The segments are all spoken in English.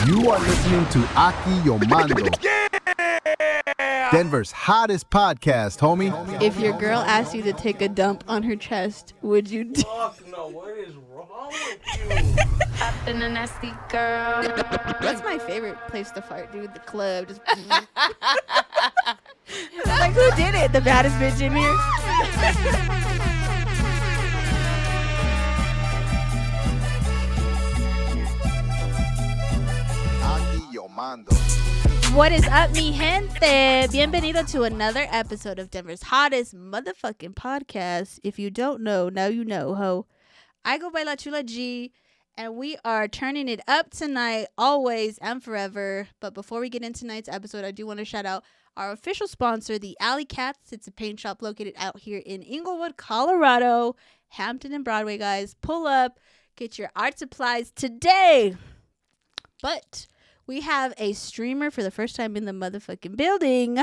You are listening to Aikooo Mando. Denver's hottest podcast, homie. If your girl asked you to take a dump on her chest, would you do? Fuck no, what is wrong with you? I've been a nasty girl. That's my favorite place to fart, dude. The club. Just like, who did it? The baddest bitch in here? Aikooo Mando. What is up, mi gente? Bienvenido to another episode of Denver's hottest motherfucking podcast. If you don't know, now you know, ho. I go by La Chula G, and we are turning it up tonight, always and forever. But before we get into tonight's episode, I do want to shout out our official sponsor, the Alley Cats. It's a paint shop located out here in Inglewood, Colorado, Hampton and Broadway, guys. Pull up, get your art supplies today. But we have a streamer for the first time in the motherfucking building.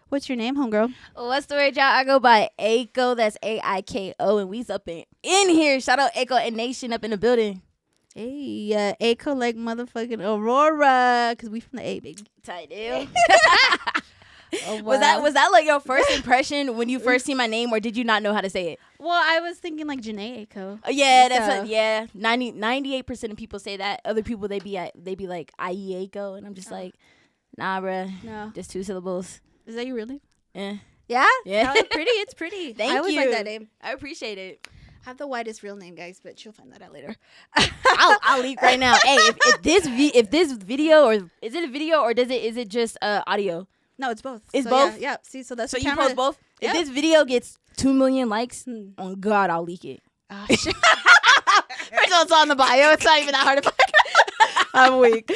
What's your name, homegirl? What's the word, y'all? I go by Aikooo. That's Aikooo, and we's up in here. Shout out Aikooo and Nation up in the building. Hey, Aikooo like motherfucking Aurora, because we from the A, baby. Tight deal. Oh, wow. Was that like your first impression when you first see my name, or did you not know how to say it? Well, I was thinking like Janae Aikooo. Yeah, that's 98% of people say that. Other people they be like Aikooo, and I'm just like, nah, bruh. No. Just 2 syllables. Is that you really? Yeah. Yeah? Yeah. No, it's pretty. It's pretty. Thank I always you. like that name. I appreciate it. I have the whitest real name, guys, but you'll find that out later. I'll leak right now. Hey, if this video, or is it a video, or is it just audio? No, it's both. It's so, both? Yeah. See, so that's So the you camera. post both? Yeah. If this video gets 2 million likes, on God, I'll leak it. Oh, shit. First of all, it's on the bio. It's not even that hard to find. I'm weak.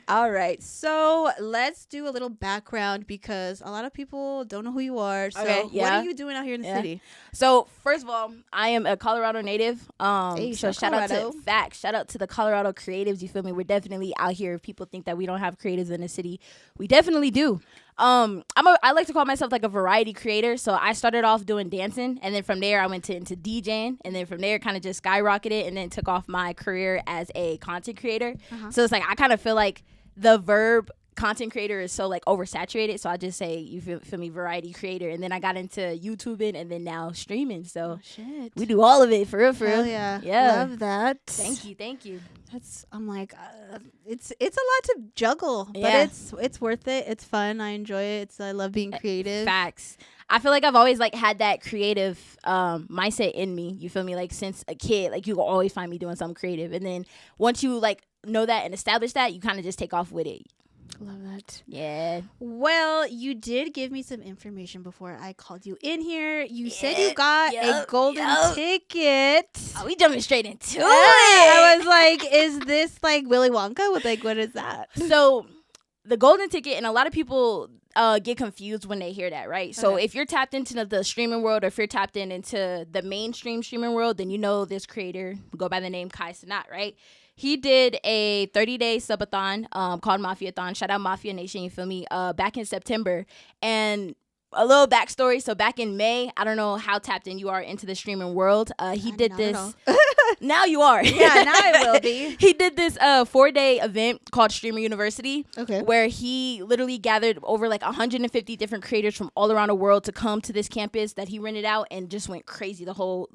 All right. So let's do a little background because a lot of people don't know who you are. So Okay, what yeah. are you doing out here in the city? So first of all, I am a Colorado native. Hey, So shout Colorado. out to facts. Shout out to the Colorado creatives. You feel me? We're definitely out here. If people think that we don't have creatives in the city, we definitely do. I like to call myself like a variety creator. So I started off doing dancing, and then from there I went into DJing, and then from there kind of just skyrocketed, and then took off my career as a content creator. So it's like I kind of feel like the verb content creator is so like oversaturated, so I just say you feel me, variety creator, and then I got into YouTubing, and then now streaming. So Shit. we do all of it for real. Hell yeah. Yeah. Love that. Thank you. I'm like, it's a lot to juggle, but Yeah. it's worth it. It's fun. I enjoy it. I love being creative. Facts. I feel like I've always like had that creative mindset in me. You feel me? Like since a kid, like you will always find me doing something creative, and then once you like know that and establish that, you kind of just take off with it. Love that. Yeah. Well, you did give me some information before I called you in here. You said you got a Yup, golden yup. ticket. Oh, we jumping straight into Yeah, it. I was like, is this like Willy Wonka? What is that? So the golden ticket, and a lot of people get confused when they hear that, right? So Okay. if you're tapped into the streaming world, or if you're tapped into the mainstream streaming world, then you know this creator go by the name Kai Cenat, right? He did a 30-day subathon called Mafiathon. Shout out Mafia Nation, you feel me? Back in September. And a little backstory. So back in May, I don't know how tapped in you are into the streaming world. He did Not at this. all. Now you are. Yeah, now I will be. He did this 4-day event called Streamer University. Okay. Where he literally gathered over like 150 different creators from all around the world to come to this campus that he rented out, and just went crazy the whole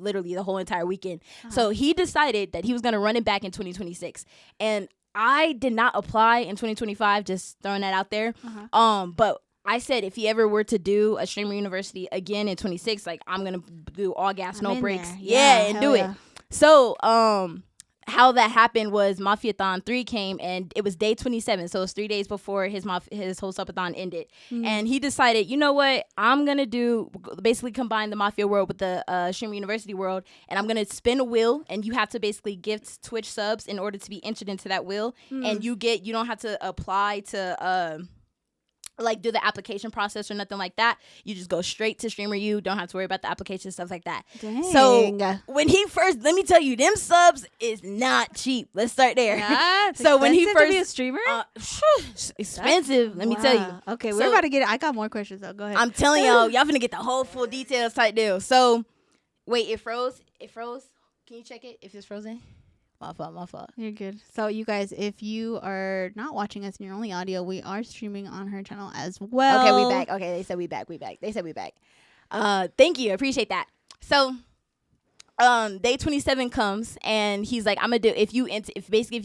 entire weekend. So he decided that he was going to run it back in 2026. And I did not apply in 2025, just throwing that out there. But I said if he ever were to do a Streamer University again in 26, like I'm going to do all gas, I'm no in breaks. there. Yeah, Yeah, and hell do yeah. it. So, how that happened was Mafiathon 3 came, and it was day 27. So it was 3 days before his whole subathon ended. And he decided, you know what? I'm going to basically combine the Mafia world with the Streamer University world. And I'm going to spin a wheel, and you have to basically gift Twitch subs in order to be entered into that wheel. And you don't have to apply to, like do the application process or nothing like that. You just go straight to Streamer U. Don't have to worry about the application, stuff like that. Dang. So when he first, let me tell you, them subs is not cheap. Let's start there. Yeah, it's So when he expensive to be a first streamer, expensive, let me tell you. Wow. Okay, So- we're about to get it. I got more questions though. Go ahead. I'm telling y'all finna get the whole full details type deal. So wait, it froze. Can you check it if it's frozen? My fault. You're good. So you guys, if you are not watching us and you're only audio, we are streaming on her channel as well. Okay, we back. Okay, they said we back. They said we back. Thank you. I appreciate that. So day 27 comes and he's like, I'm gonna do if you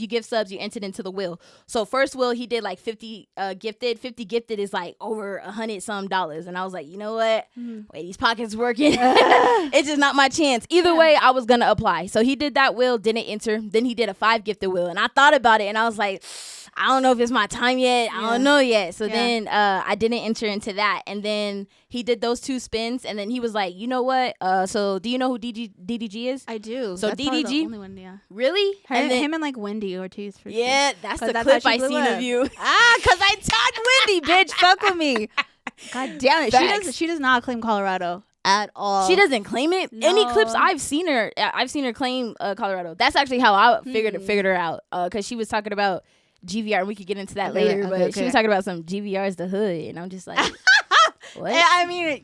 give subs, you entered into the wheel. So first wheel he did like 50 gifted. 50 gifted is like over $100 some, and I was like, you know what? Wait, these pockets working. It's just not my chance. Either way, I was gonna apply. So he did that wheel, didn't enter. Then he did a 5 gifted wheel, and I thought about it, and I was like, I don't know if it's my time yet. I don't know yet. So then I didn't enter into that. And then he did those 2 spins. And then he was like, you know what? So do you know who DDG is? I do. So that's probably DDG? the only one, yeah. Really? Him and like Wendy Ortiz for sure. That's the 'Cause clip how I she blew seen up. of you. Because I tagged Wendy, bitch. Fuck with me. God damn it. Facts. She does not claim Colorado at all. She doesn't claim it. No. Any clips I've seen her claim Colorado. That's actually how I figured her out. Because she was talking about GVR. We could get into that later, but she was talking about some GVR's the hood, and I'm just like, what? I mean,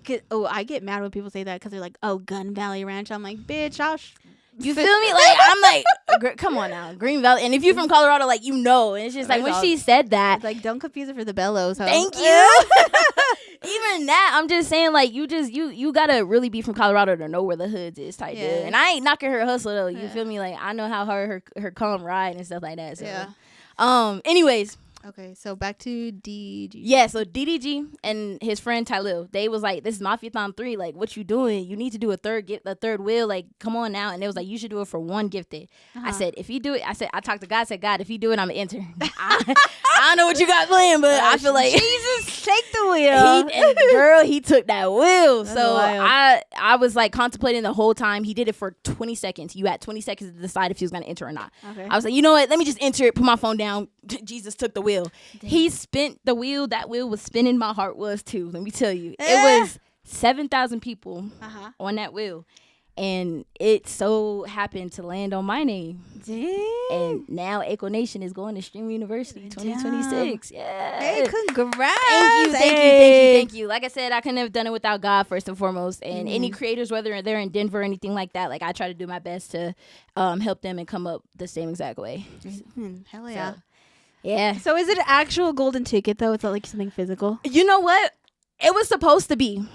I get mad when people say that because they're like, oh, Gun Valley Ranch. I'm like, bitch, You feel me? Like, I'm like, come on now, Green Valley. And if you're from Colorado, like, you know, and it's just like when she said that, it's like, don't confuse it for the Bellows. Huh? thank you. Even that, I'm just saying, like, you gotta really be from Colorado to know where the hoods is type deal. And I ain't knocking her hustle though. You feel me? Like, I know how hard her come ride and stuff like that. So. Yeah. Anyways. Okay, so back to DDG. Yeah, so DDG and his friend Tylil, they was like, this is Mafiathon 3, like, what you doing? You need to do a third wheel, like, come on now. And they was like, you should do it for 1 gifted. I said, if you do it, I talked to God, I said, God, if you do it, I'm gonna enter. I don't know what you got planned, but I feel like Jesus, take the wheel. He took that wheel. That's so wild. I was like contemplating the whole time. He did it for 20 seconds. You had 20 seconds to decide if he was gonna enter or not. Okay. I was like, you know what? Let me just enter it, put my phone down. Jesus took the wheel. He spent the wheel. That wheel was spinning. My heart was too. Let me tell you. It was 7,000 people on that wheel. And it so happened to land on my name. Damn. And now Aikooo Nation is going to Stream University 2026. Yeah. Hey, congrats. Thank you. Like I said, I couldn't have done it without God first and foremost. And any creators, whether they're in Denver or anything like that, like I try to do my best to help them and come up the same exact way. Hell yeah. So, yeah. So is it an actual golden ticket though? It's not like something physical. You know what? It was supposed to be.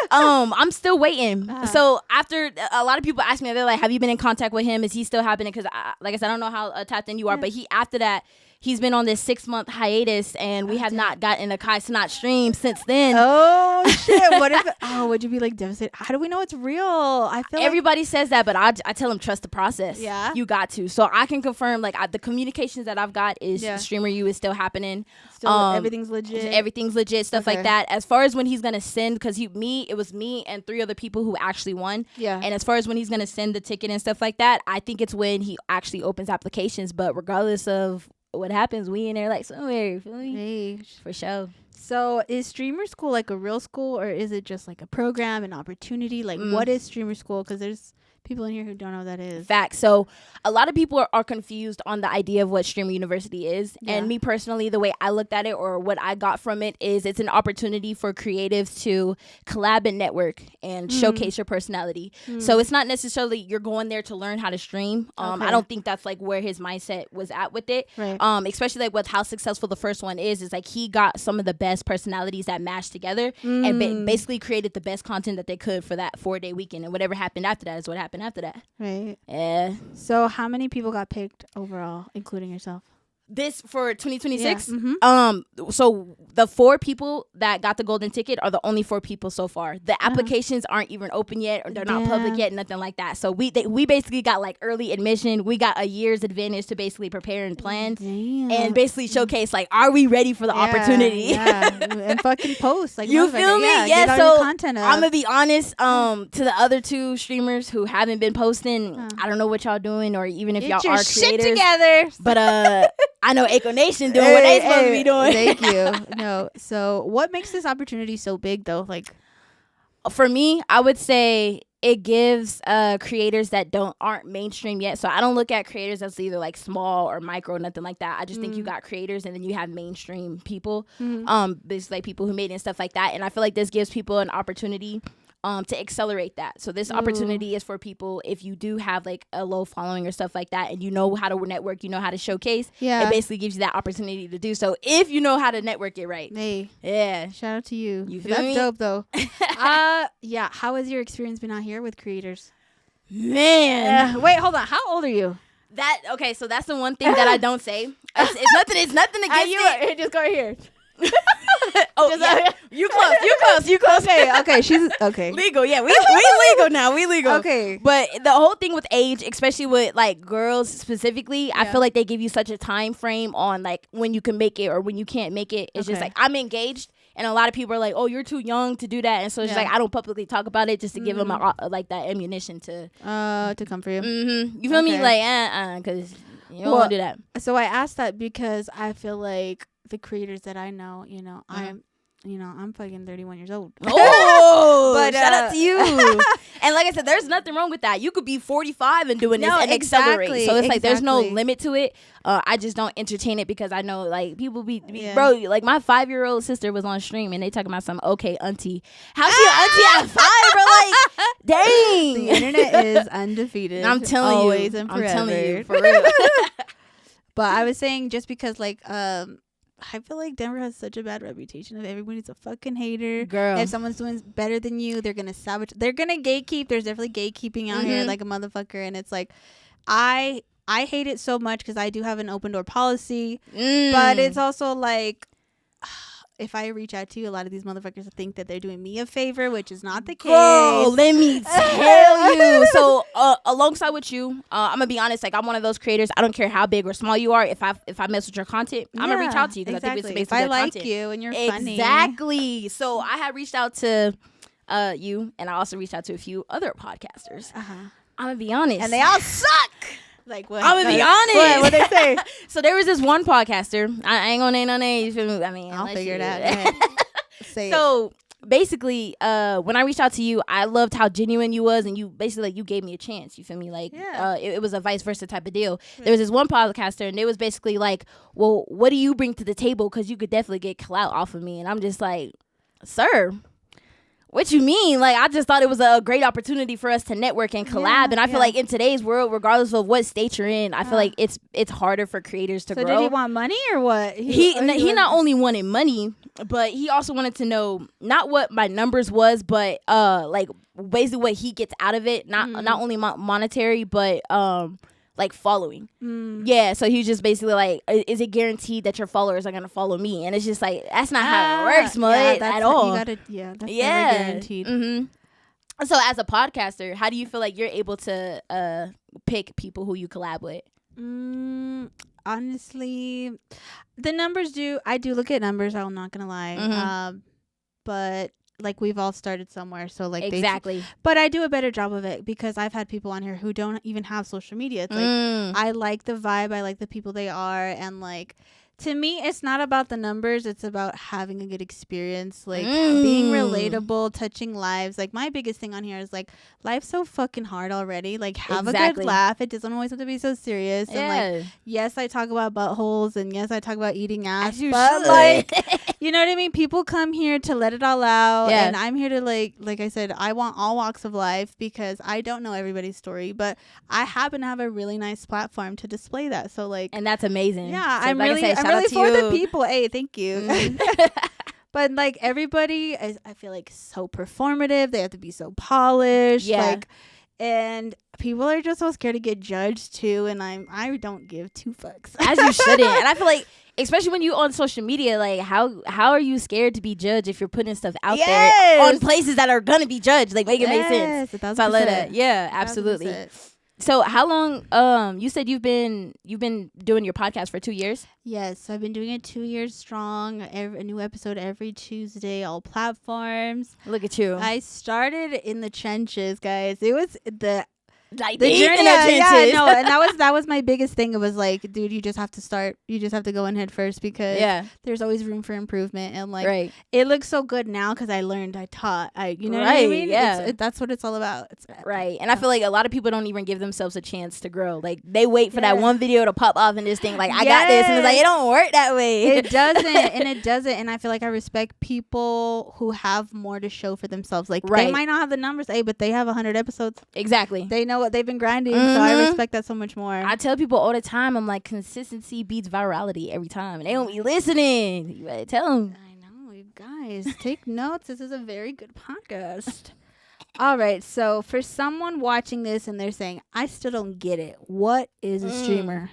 I'm still waiting. So after a lot of people ask me, they're like, "Have you been in contact with him? Is he still happening?" Because, like I said, I don't know how tapped in you are, but after that, he's been on this 6-month hiatus, and we have not gotten a Kai Cenat stream since then. Oh shit! What if? Would you be like devastated? How do we know it's real? I feel everybody says that, but I tell them trust the process. Yeah, you got to. So I can confirm, like the communications that I've got is Streamer U is still happening. Still, everything's legit. Everything's legit. Stuff like that. As far as when he's gonna send, because it was me and 3 other people who actually won. Yeah. And as far as when he's gonna send the ticket and stuff like that, I think it's when he actually opens applications. But regardless of what happens, we in there like somewhere. You feel me? Hey. For sure. So is Streamer School like a real school, or is it just like a program, an opportunity? Like what is Streamer School? Because there's people in here who don't know what that is. Facts. So a lot of people are confused on the idea of what Streamer University is. And me personally, the way I looked at it or what I got from it is it's an opportunity for creatives to collab and network and showcase your personality. So it's not necessarily you're going there to learn how to stream. I don't think that's like where his mindset was at with it. Right. Especially like with how successful the first one is like he got some of the best personalities that mashed together and basically created the best content that they could for that 4-day weekend. And whatever happened after that is what happened after that. Right. Yeah. So how many people got picked overall, including yourself? This for 2026? Yeah. So the 4 people that got the golden ticket are the only 4 people so far. The applications aren't even open yet, or they're not public yet, nothing like that. So we basically got like early admission. We got a year's advantage to basically prepare and plan and basically showcase like, are we ready for the opportunity? And fucking post. Like, you feel me? Yeah. So content I'm gonna be honest. To the other 2 streamers who haven't been posting, I don't know what y'all doing, or even if y'all are creators. Shit together. But I know Aikooo Nation doing what they supposed to be doing. Thank you. No. So what makes this opportunity so big though? Like, for me, I would say it gives creators that aren't mainstream yet. So I don't look at creators as either like small or micro, nothing like that. I just think you got creators and then you have mainstream people, basically like people who made it and stuff like that. And I feel like this gives people an opportunity to accelerate that. So this opportunity is for people if you do have like a low following or stuff like that, and you know how to network, you know how to showcase. Yeah. It basically gives you that opportunity to do so if you know how to network it right. Hey, Yeah. shout out to you. You feel That's me? dope though. Yeah. How has your experience been out here with creators? Man. Wait, hold on. How old are you? Okay, so that's the one thing that I don't say. It's nothing against it. Just go right here. Oh, yeah. You close. Okay. She's okay. Legal, yeah. We legal now. We legal. Okay. But the whole thing with age, especially with like girls specifically, I feel like they give you such a time frame on like when you can make it or when you can't make it. It's just like I'm engaged, and a lot of people are like, "Oh, you're too young to do that," and so it's just like I don't publicly talk about it just to give them like that ammunition to come for you. You feel me? Like because you don't want to do that. So I asked that because I feel like the creators that I know, I'm fucking 31 years old. Oh, but shout out to you. And like I said, there's nothing wrong with that. You could be 45 and doing this and accelerate. So it's like there's no limit to it. I just don't entertain it because I know like people be bro. Like my 5-year-old sister was on stream and they talking about some auntie. How's your auntie at 5, bro? Like dang, the internet is undefeated. I'm telling always you, and I'm forever. telling you for real. But I was saying just because like I feel like Denver has such a bad reputation of everybody's a fucking hater. Girl. If someone's doing better than you, they're gonna sabotage. They're gonna gatekeep. There's definitely gatekeeping out here like a motherfucker. And it's like, I hate it so much because I do have an open door policy. But it's also like, if I reach out to you, a lot of these motherfuckers think that they're doing me a favor, which is not the case. Girl, let me tell you. So alongside with you, I'm gonna be honest. Like I'm one of those creators. I don't care how big or small you are. If I mess with your content, I'm gonna reach out to you because I think it's based on I good like content. you and you're funny. Exactly. So I had reached out to you, and I also reached out to a few other podcasters. I'm gonna be honest, And they all suck. Like what? I'm gonna be honest. What they say? So there was this one podcaster. I ain't gonna name no names. You feel me? I mean, I'll figure it out. Say so basically, when I reached out to you, I loved how genuine you was, and you basically like you gave me a chance. You feel me? Like, it was a vice versa type of deal. There was this one podcaster, and it was basically like, well, what do you bring to the table? Because you could definitely get clout off of me, and I'm just like, sir. What you mean? Like, I just thought it was a great opportunity for us to network and collab. And I feel like in today's world, regardless of what state you're in, I feel like it's harder for creators to grow. So did he want money or what? He not only wanted money, but he also wanted to know not what my numbers was, but like basically what he gets out of it. Not only monetary, but like following. Yeah, so he was just basically like, is it guaranteed that your followers are gonna follow me? And it's just like, that's not how it works, mud, at all. That's never guaranteed. So as a podcaster, how do you feel like you're able to pick people who you collab with? Honestly, the numbers I do look at numbers, I'm not gonna lie. But like we've all started somewhere, so like exactly. But I do a better job of it because I've had people on here who don't even have social media. It's like I like the vibe, I like the people they are, and like to me, it's not about the numbers. It's about having a good experience, like being relatable, touching lives. Like my biggest thing on here is like life's so fucking hard already. Like have a good laugh. It doesn't always have to be so serious. And like yes, I talk about buttholes and yes, I talk about eating ass. But like you know what I mean? People come here to let it all out, and I'm here to like I said, I want all walks of life because I don't know everybody's story, but I happen to have a really nice platform to display that. So like, and that's amazing. Yeah, so I'm like really for the people. Hey, thank you. But like everybody, I feel like so performative. They have to be so polished. Yeah. Like, and people are just so scared to get judged too. And I don't give two fucks. As you shouldn't. And I feel like, especially when you on social media, like how are you scared to be judged if you're putting stuff out there on places that are gonna be judged? Like make it make sense. 1,000%. So I love that. Yeah, absolutely. 1,000%. So how long? You said you've been doing your podcast for 2 years. Yes, I've been doing it 2 years strong. A new episode every Tuesday, all platforms. Look at you. I started in the trenches, guys. It was like The deep journey, in the trenches. no, and that was my biggest thing. It was like, dude, you just have to start. You just have to go in head first because there's always room for improvement. And like, it looks so good now because I learned, I taught, you know what I mean? Yeah, that's what it's all about. It's right. And I feel like a lot of people don't even give themselves a chance to grow. Like they wait for that one video to pop off and this thing like I got this, and it's like it don't work that way. It doesn't. And I feel like I respect people who have more to show for themselves. Like they might not have the numbers, but they have 100 episodes. Exactly. They know what they've been grinding, so I respect that so much more. I tell people all the time, I'm like, consistency beats virality every time, and they don't be listening. You better tell them. I know, you guys, take notes. This is a very good podcast. All right, so for someone watching this and they're saying, I still don't get it, what is a streamer?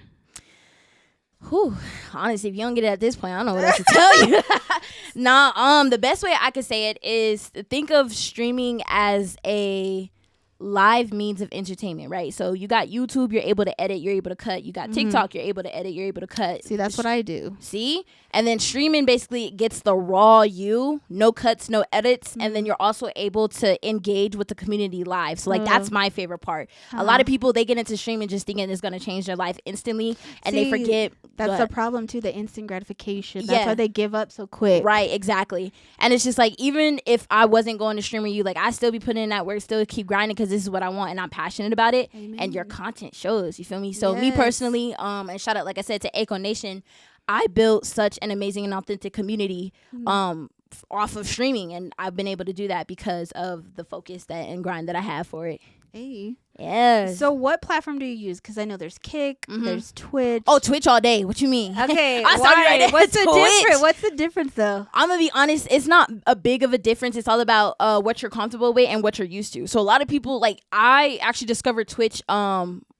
Whew. Honestly, if you don't get it at this point, I don't know what else to tell you. The best way I could say it is think of streaming as a live means of entertainment, right? So you got YouTube, you're able to edit, you're able to cut. You got TikTok, you're able to edit, you're able to cut. See, that's what I do. See? And then streaming basically gets the raw you, no cuts, no edits, and then you're also able to engage with the community live. So like that's my favorite part. A lot of people, they get into streaming just thinking it's going to change their life instantly, and they forget. That's the problem too, the instant gratification. That's why they give up so quick. Right, exactly. And it's just like, even if I wasn't going to stream with you, like I still be putting in that work, still keep grinding because this is what I want and I'm passionate about it. Amen. And your content shows, you feel me? So me personally, and shout out, like I said, to Aikooo Nation, I built such an amazing and authentic community off of streaming, and I've been able to do that because of the focus and grind that I have for it. Hey. Yeah. So what platform do you use? Because I know there's Kick, there's Twitch. Oh, Twitch all day. What you mean? Okay. I saw you right there. What's the difference? What's the difference though? I'm gonna be honest. It's not a big of a difference. It's all about what you're comfortable with and what you're used to. So a lot of people, like, I actually discovered Twitch.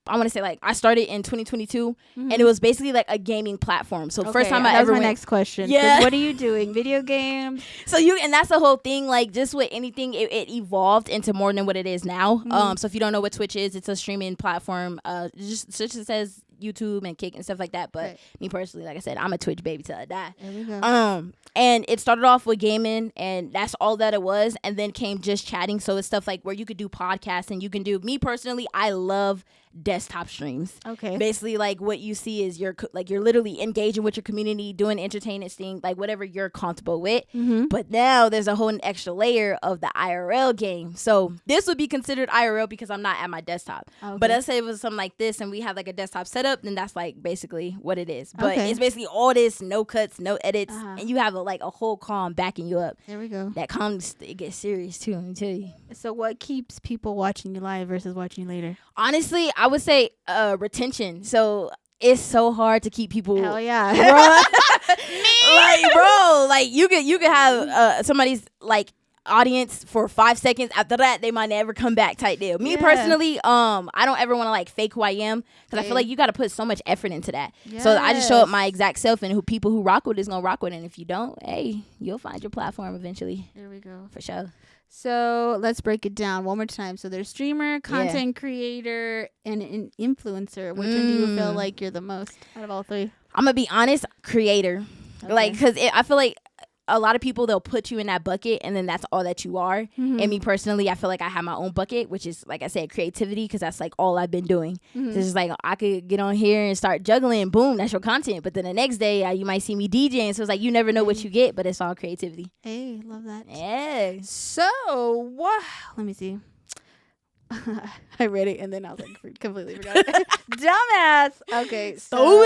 I want to say, like, I started in 2022, and it was basically like a gaming platform. So first time I ever went. Next question. Yeah. What are you doing? Video games? So and that's the whole thing. Like, just with anything, it evolved into more than what it is now. So if you don't know what Twitch is, it's a streaming platform. Just says YouTube and Kick and stuff like that. But me personally, like I said, I'm a Twitch baby till I die. There we go. And it started off with gaming, and that's all that it was. And then came just chatting. So it's stuff like where you could do podcasts, and you can do. Me personally, I love desktop streams. Okay. Basically, like, what you see is you're literally engaging with your community, doing entertainment thing, like whatever you're comfortable with. But now there's a whole extra layer of the IRL game. So this would be considered IRL because I'm not at my desktop. Okay. But let's say it was something like this and we have like a desktop setup, then that's like basically what it is. But it's basically all this, no cuts, no edits, and you have a whole calm backing you up. There we go. That calm, it gets serious too, let me tell you. So what keeps people watching you live versus watching you later? Honestly, I would say retention. So it's so hard to keep people. Hell yeah. Like you could have somebody's like audience for 5 seconds. After that, they might never come back type deal. Me personally, I don't ever want to like fake who I am because I feel like you got to put so much effort into that. So I just show up my exact self, and people who rock with it is gonna rock with it. And if you don't, hey, you'll find your platform eventually. There we go. For sure. So let's break it down one more time. So there's streamer, content creator, and an influencer. Which one do you feel like you're the most out of all three? I'm gonna be honest, creator. Okay. Like, because I feel like a lot of people, they'll put you in that bucket and then that's all that you are. And me personally, I feel like I have my own bucket, which is, like I said, creativity, because that's like all I've been doing. So it's just like I could get on here and start juggling, boom, that's your content. But then the next day you might see me DJing, so it's like you never know what you get, but it's all creativity. Hey, love that. Yeah. So what? Let me see. I read it and then I was like completely forgot it. Dumbass. Okay, so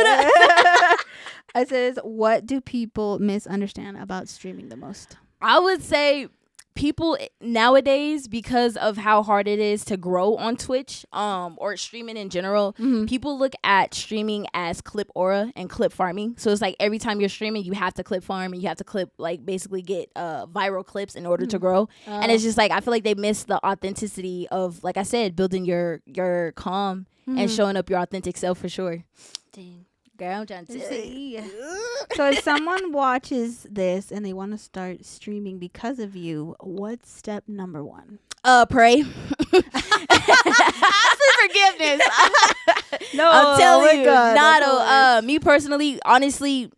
it says, what do people misunderstand about streaming the most? I would say people nowadays, because of how hard it is to grow on Twitch, or streaming in general, people look at streaming as clip aura and clip farming. So it's like every time you're streaming, you have to clip farm and you have to clip, like, basically get viral clips in order to grow. And it's just like, I feel like they miss the authenticity of, like I said, building your calm and showing up your authentic self for sure. Dang. Girl, I'm trying to tell you. So if someone watches this and they want to start streaming because of you, what's step number one? Pray. Ask for forgiveness. No, I'm telling you. God, me personally, honestly,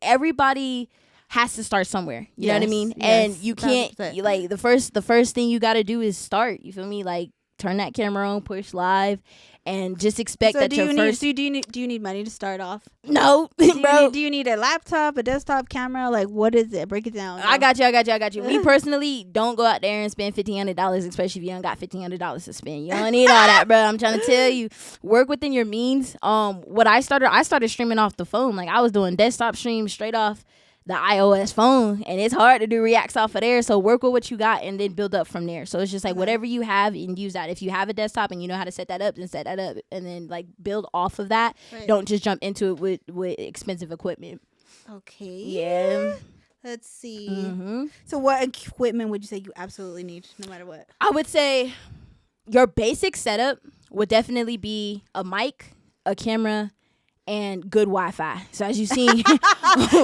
everybody has to start somewhere. You know what I mean? And you can't, like, the first thing you got to do is start. You feel me? Like, turn that camera on, push live, and just expect that your first. Do you need money to start off? No, Do you need a laptop, a desktop camera? Like, what is it? Break it down. I got you. Me personally, don't go out there and spend $1,500, especially if you don't got $1,500 to spend. You don't need all that, bro. I'm trying to tell you, work within your means. What I started streaming off the phone. Like, I was doing desktop streams straight off the iOS phone, and it's hard to do reacts off of there. So work with what you got and then build up from there. So it's just like whatever you have and use that. If you have a desktop and you know how to set that up, then set that up and then like build off of that. Right. Don't just jump into it with expensive equipment. Okay. Yeah. Let's see. So what equipment would you say you absolutely need no matter what? I would say your basic setup would definitely be a mic, a camera, and good Wi-Fi. So as you see, good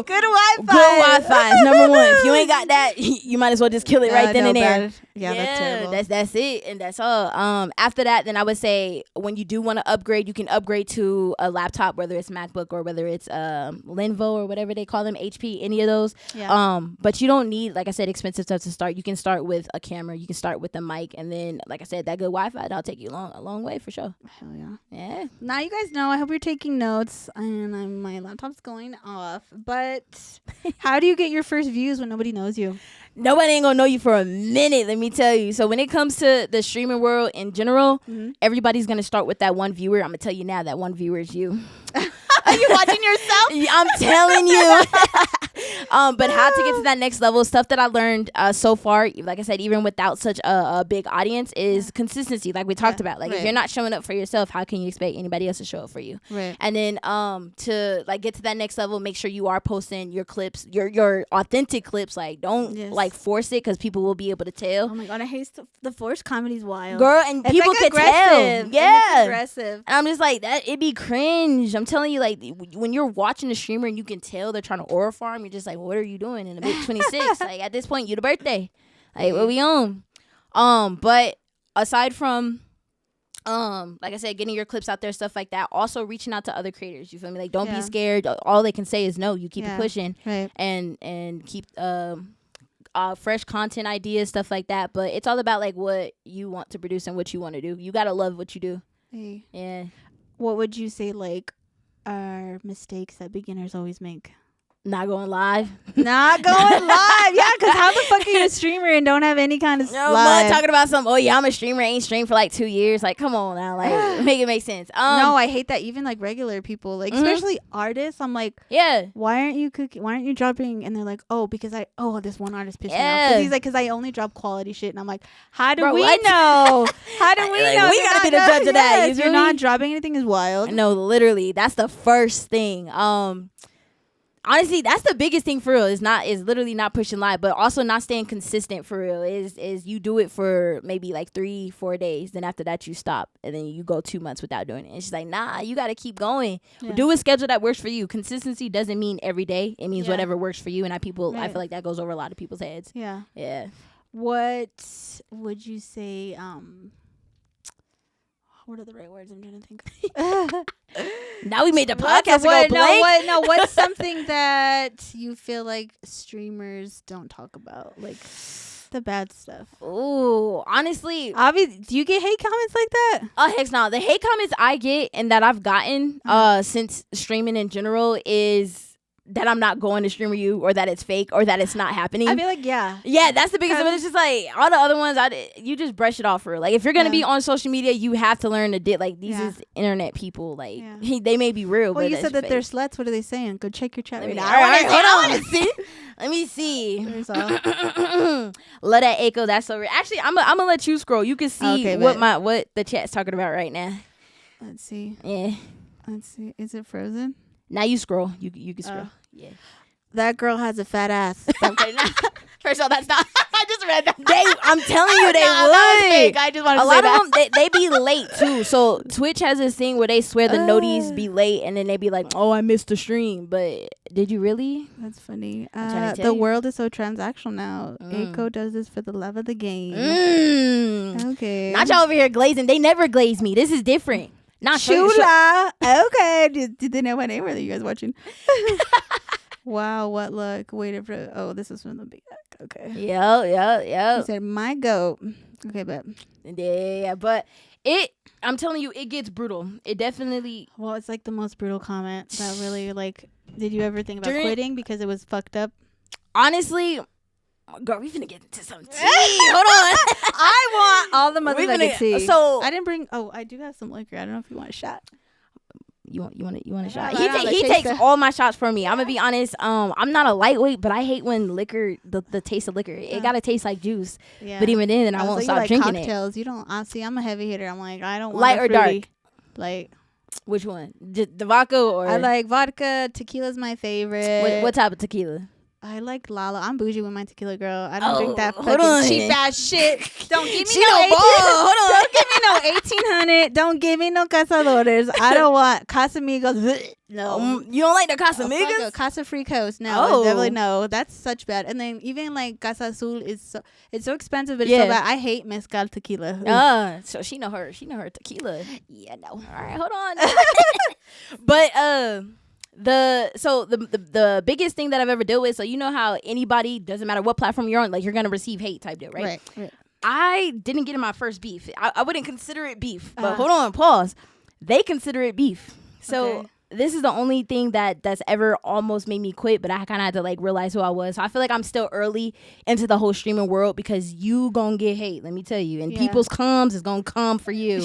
Wi-Fi is number one. If you ain't got that, you might as well just kill it right then and there. Yeah, that's terrible. That's it, and that's all. After that, then I would say when you do want to upgrade, you can upgrade to a laptop, whether it's MacBook or whether it's Lenovo or whatever they call them, HP, any of those. Yeah. But you don't need, like I said, expensive stuff to start. You can start with a camera, you can start with a mic, and then, like I said, that good Wi-Fi, that'll take you a long way for sure. Hell yeah. Yeah. Now you guys know. I hope you're taking notes, and my laptop's going off. But how do you get your first views when nobody knows you? Nobody ain't gonna know you for a minute, let me tell you. So when it comes to the streaming world in general, everybody's gonna start with that one viewer. I'm gonna tell you now, that one viewer is you. Are you watching yourself? I'm telling you. But how to get to that next level, stuff that I learned so far, like I said, even without such a big audience, is consistency, like we talked about. Like if you're not showing up for yourself, how can you expect anybody else to show up for you? Right. And then to like get to that next level, make sure you are posting your clips, your authentic clips. Like don't like force it, because people will be able to tell. Oh my god, I hate the forced comedy's wild, girl, and it's people like can tell. Yeah, it's aggressive. And I'm just like that. It'd be cringe. I'm telling you, like when you're watching a streamer and you can tell they're trying to aura farm, you're just like, what are you doing in a big 26? Like at this point, you the birthday. Like what we on? But aside from like I said, getting your clips out there, stuff like that, also reaching out to other creators. You feel me? Like don't be scared. All they can say is no. You keep it pushing, right? And keep fresh content ideas, stuff like that. But it's all about like what you want to produce and what you want to do. You gotta love what you do. Hey. Yeah. What would you say like are mistakes that beginners always make? Not going live. Not going live. Yeah, because how the fuck are you a streamer and don't have any kind of live? Talking about some, I'm a streamer, ain't streamed for like 2 years. Like, come on now. Like, make it make sense. No, I hate that. Even like regular people, like especially artists, I'm like, why aren't you cooking? Why aren't you dropping? And they're like, because this one artist pissed me off. He's like, because I only drop quality shit. And I'm like, how do we know? How do we know? We gotta be the judge of that. You're not dropping anything is wild. No, literally. That's the first thing. Honestly, that's the biggest thing for real. Is literally not pushing live, but also not staying consistent for real. Is you do it for maybe like 3-4 days, then after that you stop, and then you go 2 months without doing it. It's just like, nah, you got to keep going. Yeah. Do a schedule that works for you. Consistency doesn't mean every day. It means whatever works for you. And I feel like that goes over a lot of people's heads. Yeah. Yeah. What would you say? What are the right words I'm trying to think? Now we made the podcast go blank. What's something that you feel like streamers don't talk about? Like the bad stuff. Ooh, honestly. Obviously, do you get hate comments like that? Oh, heck no. The hate comments I get and that I've gotten since streaming in general is that I'm not going to stream with you, or that it's fake, or that it's not happening. I feel like, yeah, that's the biggest one. It's just like all the other ones, you just brush it off for real. Like if you're gonna be on social media, you have to learn to like these is internet people. Like they may be real. Well, but you said that fake. they're sluts. What are they saying? Go check your chat right now. I want to see. Let me see. Love that Aikooo. That's so real. Actually, I'm gonna let you scroll. You can see what the chat's talking about right now. Let's see. Yeah. Let's see. Is it frozen? Now you scroll. You can scroll. Yeah. That girl has a fat ass. First of all, that's not. I just read that. I'm telling you, they would. I just want to say that. A lot of them, they be late too. So Twitch has this thing where they swear the noties be late, and then they be like, "Oh, I missed the stream." But did you really? That's funny. The world is so transactional now. Aikooo does this for the love of the game. Okay. Not y'all over here glazing. They never glaze me. This is different. Not Shula. Okay. Did they know my name? Or are you guys watching? Wow, what luck. Waited for. Oh, this is from the big. Okay. Yep. He said, my goat. Okay, but. Yeah, but I'm telling you, it gets brutal. It definitely. Well, it's like the most brutal comment that really, like, did you ever think about During- quitting because it was fucked up? Honestly, girl, we finna get into some tea. Hold on. I want all the We motherfucking finna- tea. so- I didn't bring. Oh, I do have some liquor. I don't know if you want a shot. You want a shot? I don't know, He the takes taste of- all my shots for me. I'm gonna be honest. I'm not a lightweight, but I hate when liquor, the taste of liquor, it gotta taste like juice. Yeah. But even then, I won't so stop you like drinking cocktails. You don't. See, I'm a heavy hitter. I'm like, I don't want Light the or dark? fruity. Light. it. Which one? The vodka or I like vodka. Tequila's my favorite. what type of tequila? I like Lala. I'm bougie with my tequila, girl. I don't drink that hold fucking on. cheap ass shit. Don't give me She no no 18. ball. Hold on. Don't give me no 1800. Don't give me no Cazadores. I don't want Casamigos. No. You don't like the Oh, fuck Casamigos? it. Casa Fricos. No, Oh. definitely no. That's such bad. And then even like Casa Azul is it's so expensive, but it's Yeah. so bad. I hate mezcal tequila. Ugh. So she know her tequila. Yeah, no. All right, hold on. But the biggest thing that I've ever dealt with, so you know how anybody, doesn't matter what platform you're on, like you're gonna receive hate type deal, right? Right. I didn't get in my first beef. I wouldn't consider it beef. But hold on, pause. They consider it beef. So Okay. this is the only thing that's ever almost made me quit, but I kind of had to like realize who I was. So I feel like I'm still early into the whole streaming world because you gonna get hate, let me tell you. And Yeah. people's comes is gonna come for you.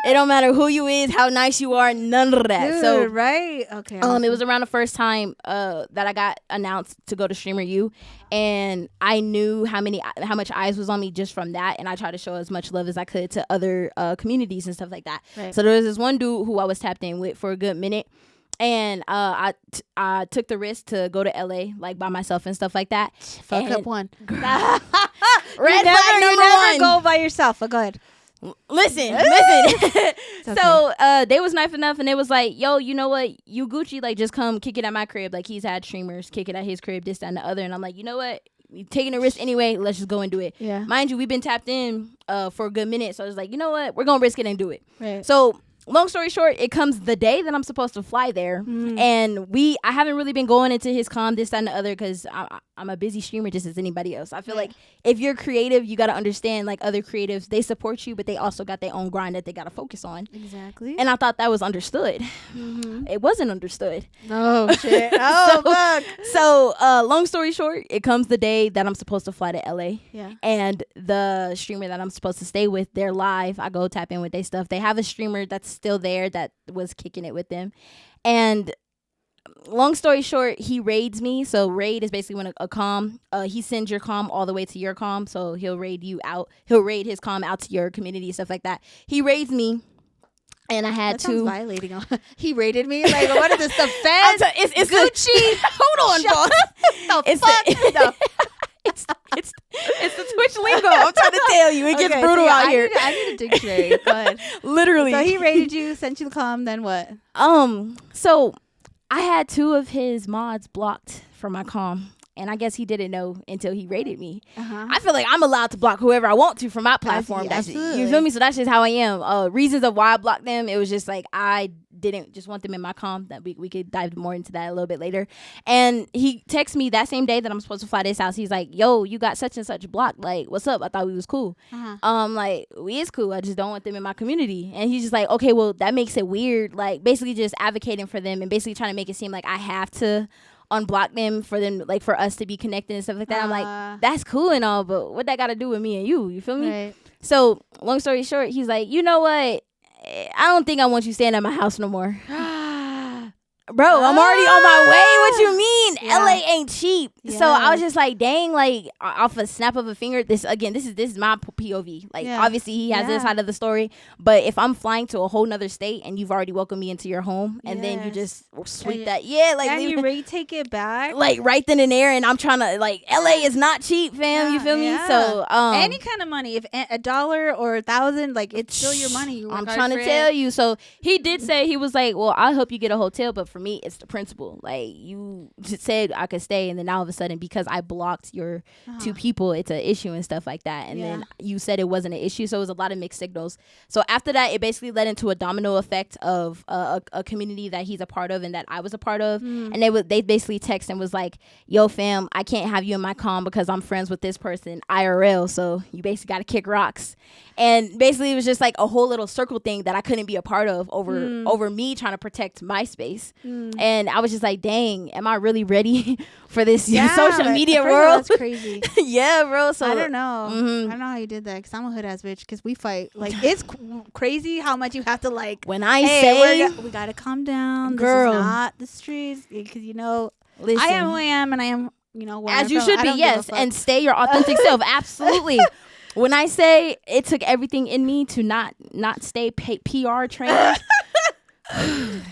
It don't matter who you is, how nice you are, none of that. Dude, So right? Okay. it was around the first time that I got announced to go to Streamer U, and I knew how much eyes was on me just from that, and I tried to show as much love as I could to other communities and stuff like that. Right. So there was this one dude who I was tapped in with for a good minute, and I took the risk to go to LA like by myself and stuff like that. Fuck And up one. Red You flag never number one. go by yourself. But go ahead. Listen. okay. So they was nice enough, and they was like, yo, you know what, you Gucci, like just come kick it at my crib. Like he's had streamers kick it at his crib, this, that, and the other. And I'm like, you know what, we taking a risk anyway, let's just go and do it. Yeah. Mind you, we've been tapped in for a good minute, so I was like, you know what, we're gonna risk it and do it. Right. So long story short, it comes the day that I'm supposed to fly there, and I haven't really been going into his comm, this, that, and the other, because I'm a busy streamer just as anybody else. I feel like if you're creative, you got to understand, like other creatives, they support you, but they also got their own grind that they got to focus on. Exactly. And I thought that was understood. It wasn't understood. Oh shit. Oh fuck. So long story short, it comes the day that I'm supposed to fly to LA. Yeah. And the streamer that I'm supposed to stay with, they're live. I go tap in with their stuff. They have a streamer that's still there that was kicking it with them. And long story short, he raids me. So raid is basically when a comm, he sends your comm all the way to your comm. So he'll raid you out. He'll raid his comm out to your community, stuff like that. He raids me. And I had That sounds to. violating. He rated me. Like, what is this? The feds? It's Gucci. Hold on, boss. The It's fuck? the, it's the Twitch lingo. I'm trying to tell you, it gets Okay, brutal so out here. I need a dictionary. Go ahead. Literally. So he rated you, sent you the comm, then what? So I had 2 of his mods blocked from my comm. And I guess he didn't know until he rated me. I feel like I'm allowed to block whoever I want to from my platform. That's, absolutely. you feel me? So that's just how I am. Reasons of why I blocked them, it was just like I didn't just want them in my comm. That we could dive more into that a little bit later. And he texted me that same day that I'm supposed to fly to his house. He's like, yo, you got such and such blocked. Like, what's up? I thought we was cool. Like, we is cool. I just don't want them in my community. And he's just like, okay, well, that makes it weird. Like, basically just advocating for them and basically trying to make it seem like I have to unblock them for them, like for us to be connected and stuff like that. I'm like, that's cool and all, but what that got to do with me and you feel me? Right. So long story short, he's like, you know what, I don't think I want you staying at my house no more. Bro, I'm already on my way. What you mean? Yeah. LA ain't cheap. So I was Yes. just like, dang, like off a snap of a finger. This is my POV. Like, Yeah. obviously he has this Yeah. side of the story, but if I'm flying to a whole nother state and you've already welcomed me into your home, and then you Yes. just sweep And that, yeah, like And leave you it- retake it back. like right then and there, and I'm trying to, like, LA is not cheap, fam. You Yeah, feel me? yeah. So Any kind of money, if $1 or $1,000, like it's still your money. You work I'm hard trying to for tell it. you. So he did say, he was like, well, I'll help you get a hotel, but for me, it's the principle. Like, you just said I could stay, and then all of a sudden, because I blocked your two people, it's an issue and stuff like that. And then you said it wasn't an issue, so it was a lot of mixed signals. So after that, it basically led into a domino effect of a community that he's a part of and that I was a part of. And they basically text and was like, yo fam, I can't have you in my comm because I'm friends with this person IRL, so you basically got to kick rocks. And basically it was just like a whole little circle thing that I couldn't be a part of over me trying to protect my space. And I was just like, dang, am I really ready for this social media world? That's crazy. Yeah, bro. So I don't know. I don't know how you did that, because I'm a hood ass bitch, because we fight. Like, it's crazy how much you have to, like, when I say we gotta calm down, girl, this is not the streets, because listen, I am who I am, and I am where as I'm you from. should be, yes, and stay your authentic self. Absolutely. When I say it took everything in me to not stay PR trained. Damn.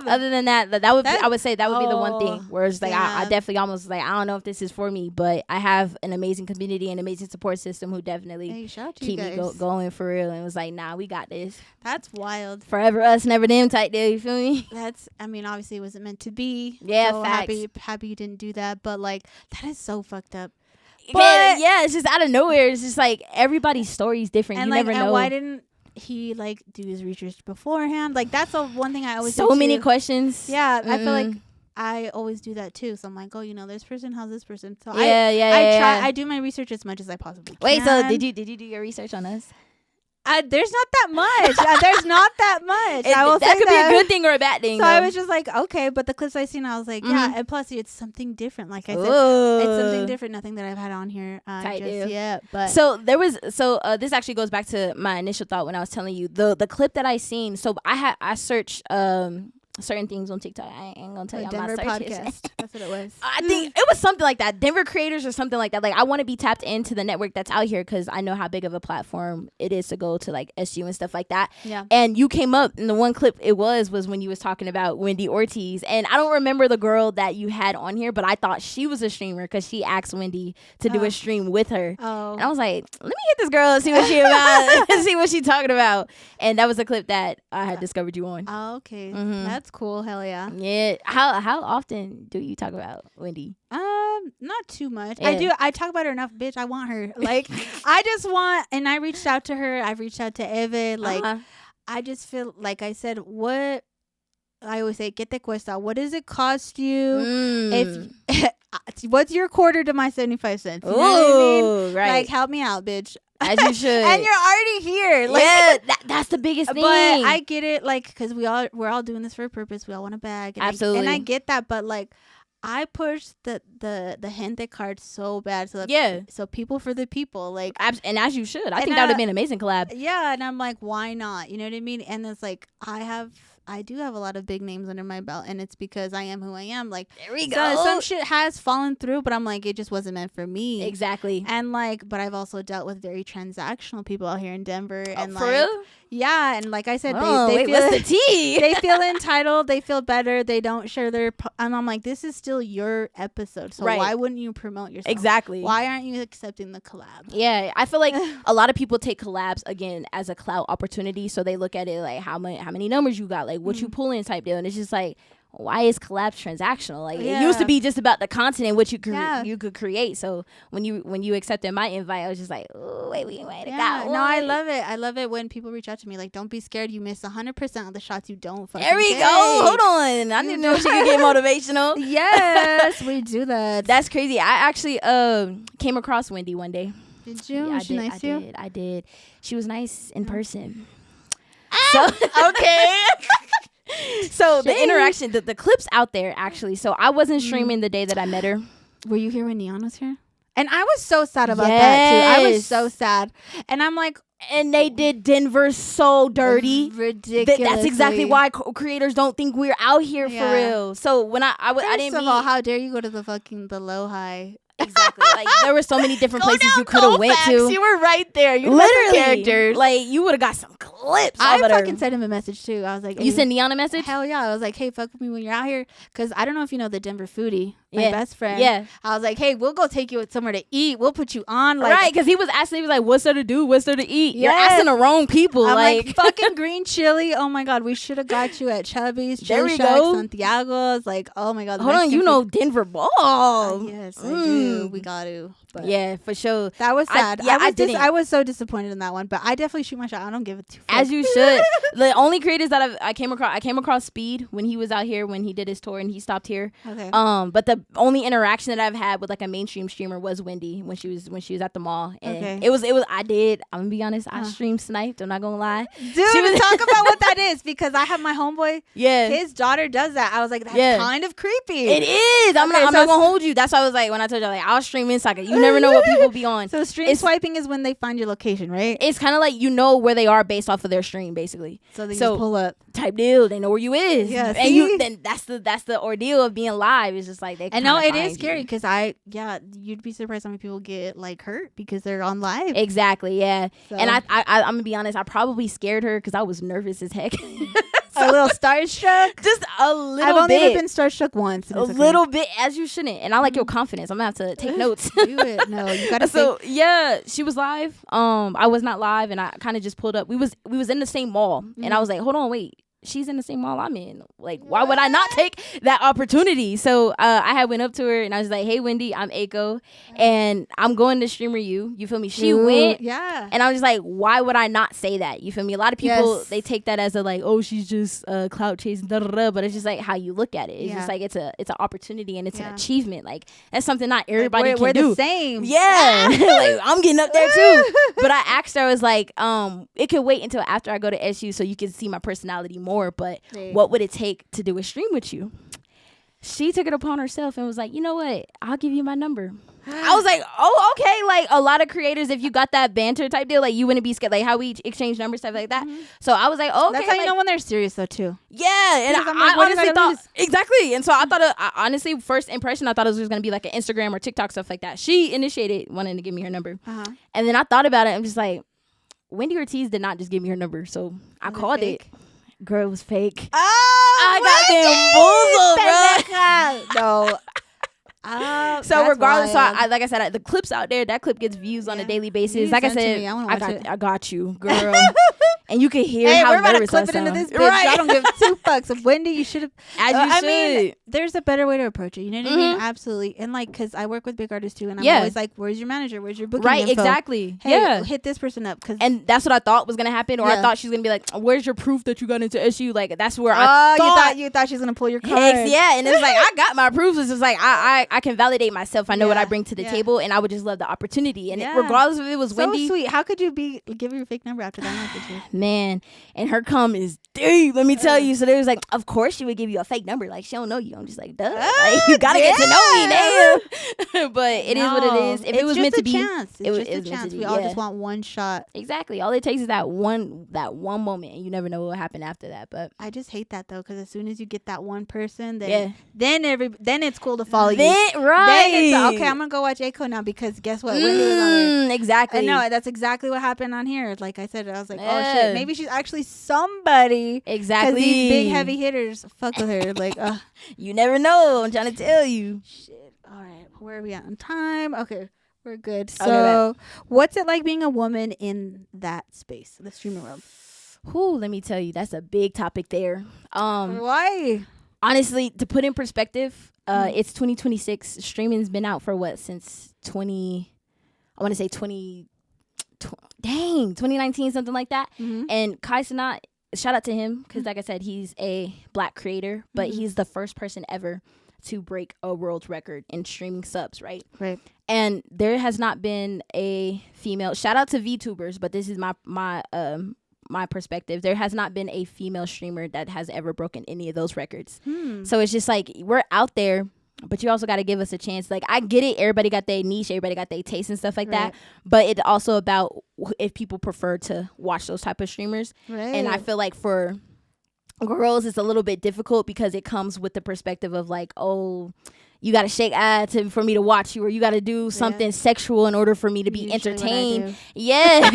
But other than that, I would say that would be the one thing where it's like I definitely almost like, I don't know if this is for me, but I have an amazing community and amazing support system who definitely keep me going for real, and was like, nah, we got this. That's wild. Forever us, never them type deal. You feel me? Obviously it wasn't meant to be. Yeah, so facts. happy you didn't do that, but like that is so fucked up. But yeah, it's just out of nowhere. It's just like everybody's story is different. And you never know. And why didn't he like do his research beforehand? Like that's the one thing I always so many questions. Yeah, I feel like I always do that too. So I'm like, oh, this person, how's this person? So I do my research as much as I possibly can. Wait, so did you do your research on us? There's not that much. There's not that much. I will that say could that. be a good thing or a bad thing. So I was just like, okay, but the clips I seen, I was like, yeah, and plus it's something different. Like I said, it's something different. Nothing that I've had on here just yet. But so this actually goes back to my initial thought when I was telling you the clip that I seen. So I searched certain things on TikTok. I ain't gonna tell you Denver my searches. podcast. That's what it was. I think it was something like that. Denver creators or something like that. Like I want to be tapped into the network that's out here because I know how big of a platform it is to go to like SU and stuff like that. Yeah. And you came up in the one clip it was when you was talking about Wendy Ortiz, and I don't remember the girl that you had on here, but I thought she was a streamer because she asked Wendy to do a stream with her. Oh. And I was like, let me hit this girl and see what she about, see what she talking about. And that was a clip that I had discovered you on. Oh, okay. That's cool. Hell yeah. Yeah. How often do you talk about Wendy? Not too much. Yeah. I talk about her enough, bitch. I want her. Like, I just want, and I reached out to her. I've reached out to Evan. Like, I just feel like I said, what I always say, ¿qué te cuesta? What does it cost you? If what's your quarter to my 75 cents? You know what I mean? Right. Like, help me out, bitch. As you should. And you're already here. Like, yeah, that's the biggest thing. But I get it, like, because we're all doing this for a purpose. We all want a bag. And absolutely. And I get that, but like, I push the gente card so bad. So so people for the people, like, and as you should. I think that would have been an amazing collab. Yeah, and I'm like, why not? You know what I mean? And it's like I do have a lot of big names under my belt, and it's because I am who I am. Like, there we go. Some shit has fallen through, but I'm like, it just wasn't meant for me. Exactly. And like, but I've also dealt with very transactional people out here in Denver. And for like, real? Yeah, and like I said, they feel what's the tea? They feel entitled. They feel better. They don't share their. And I'm like, this is still your episode, so why wouldn't you promote yourself? Exactly. Why aren't you accepting the collab? Yeah, I feel like a lot of people take collabs again as a clout opportunity, so they look at it like how many numbers you got, like what you pulling type deal, and it's just like, why is collabs transactional? Like it used to be just about the content and what you could create. So when you accepted my invite, I was just like, oh wait, got one. No, I love it. I love it when people reach out to me. Like, don't be scared. You miss 100% of the shots you don't fucking There we take. go. Hold on. I didn't know she could get motivational. Yes, we do that. That's crazy. I actually came across Wendy one day. Did you? Yeah, Was she nice to you? I did. She was nice in person. So okay. So the interaction, the clips out there actually. So I wasn't streaming the day that I met her. Were you here when Neon was here? And I was so sad about that too. I was so sad. And I'm like, and they did Denver so dirty. Ridiculous. That's exactly why creators don't think we're out here for real. So when I didn't First of all, how dare you go to the low high? Exactly. Like there were so many different places you could have went to. You were right there. You literally characters. Like you would have got some clips. I fucking sent him a message too. I was like, you sent Neon a message? Hell yeah. I was like, hey, fuck with me when you're out here, because I don't know if you know the Denver foodie. my best friend. Yeah. I was like, hey, we'll go take you somewhere to eat. We'll put you on. Like, right, because he was asking, he was like, what's there to do? What's there to eat? You're Yes. asking the wrong people. I'm like, like, fucking green chili. Oh my God, we should have got you at Chubby's, There Chili we Shack, go. Santiago's. Like, oh my God. the hold on, Mexican you know food- Denver ball. Yes, I do. We got to. But Yeah, for sure. that was sad. I didn't. I was so disappointed in that one, but I definitely shoot my shot. I don't give it two fucks. As you should. The only creators that I came across Speed when he was out here, when he did his tour and he stopped here. Okay. But the only interaction that I've had with like a mainstream streamer was Wendy when she was at the mall. And Okay. it was I'm gonna be honest, I stream sniped, I'm not gonna lie. Dude, She was- talk about what that is, because I have my homeboy. Yeah. His daughter does that. I was like, that's Yeah. kind of creepy. It is. I'm Okay, not so gonna hold you. That's why I was like, when I told you, like, I'll stream Inside. You never know what people be on. So stream It's- swiping is when they find your location, right? It's kind of like you know where they are based off of their stream, basically. So they so- just pull up. Type deal. They know where you is. Yeah, and see? then that's the ordeal of being live. It's just like they. And no, kinda it is find scary you. because you'd be surprised how many people get like hurt because they're on live. Exactly. Yeah. So- And I'm gonna be honest. I probably scared her because I was nervous as heck. A little starstruck. Just a little I've only bit. ever been starstruck once. and a it's okay. little bit, as you shouldn't. And I like your confidence. I'm gonna have to take notes. Do it. No, you gotta. So yeah, she was live. I was not live, and I kind of just pulled up. We was in the same mall, and I was like, hold on, wait. She's in the same mall I'm in. Like, why would I not take that opportunity? So I had went up to her and I was like, hey, Wendy, I'm Aikooo, and I'm going to streamer you. You feel me? She went. Yeah. And I was just like, why would I not say that? You feel me? A lot of people, Yes. they take that as a like, oh, she's just clout chasing, da, da, da. But it's just like how you look at it. It's just like it's an opportunity and it's an achievement. Like that's something not everybody we're can do. the same. Yeah, like I'm getting up there too. But I asked her, I was like, it could wait until after I go to SU so you can see my personality more. But what would it take to do a stream with you? She took it upon herself and was like, you know what? I'll give you my number. I was like, oh, okay. Like a lot of creators, if you got that banter type deal, like you wouldn't be scared, like how we exchange numbers, stuff like that. So I was like, okay. That's how you like, know when they're serious though too. yeah, and Because I'm I like, what did honestly I thought lose? exactly, and so I thought, honestly, first impression, I thought it was gonna be like an Instagram or TikTok stuff like that. She initiated wanting to give me her number, and then I thought about it. I'm just like, Wendy Ortiz did not just give me her number, so I called it. Girl, it was fake. Oh, I got them bullsed, bro. No. So That's regardless, so wild. I like I said, the clips out there, that clip gets views on a daily basis. You Like I sent to said, me. I wanna watch it. I got you, girl. And you can hear Hey, how we're about to nervous clip I it into sound. this bitch. Right. I don't give two fucks. Wendy, you should have. As you I should. mean, there's a better way to approach it. You know what I mean? Absolutely. And like, cause I work with big artists too, and I'm always like, "Where's your manager? Where's your booking Right, info? exactly. Hey, Yeah. hit this person up." Cause And that's what I thought was gonna happen, or I Yeah. thought she was gonna be like, "Where's your proof that you got into SU?" Like that's where oh, I you thought she was gonna pull your card. Hex, yeah, and it's like I got my proofs. It's just like I can validate myself. I know what I Yeah, bring to the yeah. table, and I would just love the opportunity. And Yeah. regardless if it was So Wendy, sweet. How could you give her your fake number after that message? man, and her cum is deep. Let me tell you. So there was like, of course she would give you a fake number. Like she don't know you. I'm just like, duh. Like, you gotta get to know me, damn. But it is what it is. If it was meant to be, chance. It's it was just a meant to chance. be, We all yeah. just want one shot. Exactly. All it takes is that one moment, and you never know what will happen after that. But I just hate that though, because as soon as you get that one person, then Yeah. then it's cool to follow you. then, right. Then it's okay. I'm gonna go watch Aikooo now because guess what? Wendy was on there. Exactly. I know that's exactly what happened on here. Like I said, I was like, oh Yeah. shit, maybe she's actually somebody. Exactly. Because these big heavy hitters fuck with her. Like, You never know. I'm trying to tell you. shit. All right, where are we at on time? Okay, we're good. Okay, So, what's it like being a woman in that space, the streaming world? Whew, let me tell you, that's a big topic there. Why? Honestly, to put in perspective, it's 2026. Streaming's been out for what, since 2019, something like that. And Kai Cenat, shout out to him, because like I said, he's a black creator, but he's the first person ever to break a world record in streaming subs, right? Right. And there has not been a female, shout out to VTubers, but this is my perspective. There has not been a female streamer that has ever broken any of those records. So it's just like, we're out there, but you also got to give us a chance. Like, I get it, everybody got their niche, everybody got their taste and stuff like that, but it's also about if people prefer to watch those type of streamers. And I feel like for girls it's a little bit difficult because it comes with the perspective of like, oh, you got to shake ass for me to watch you, or you got to do something sexual in order for me to be Usually entertained. Yeah.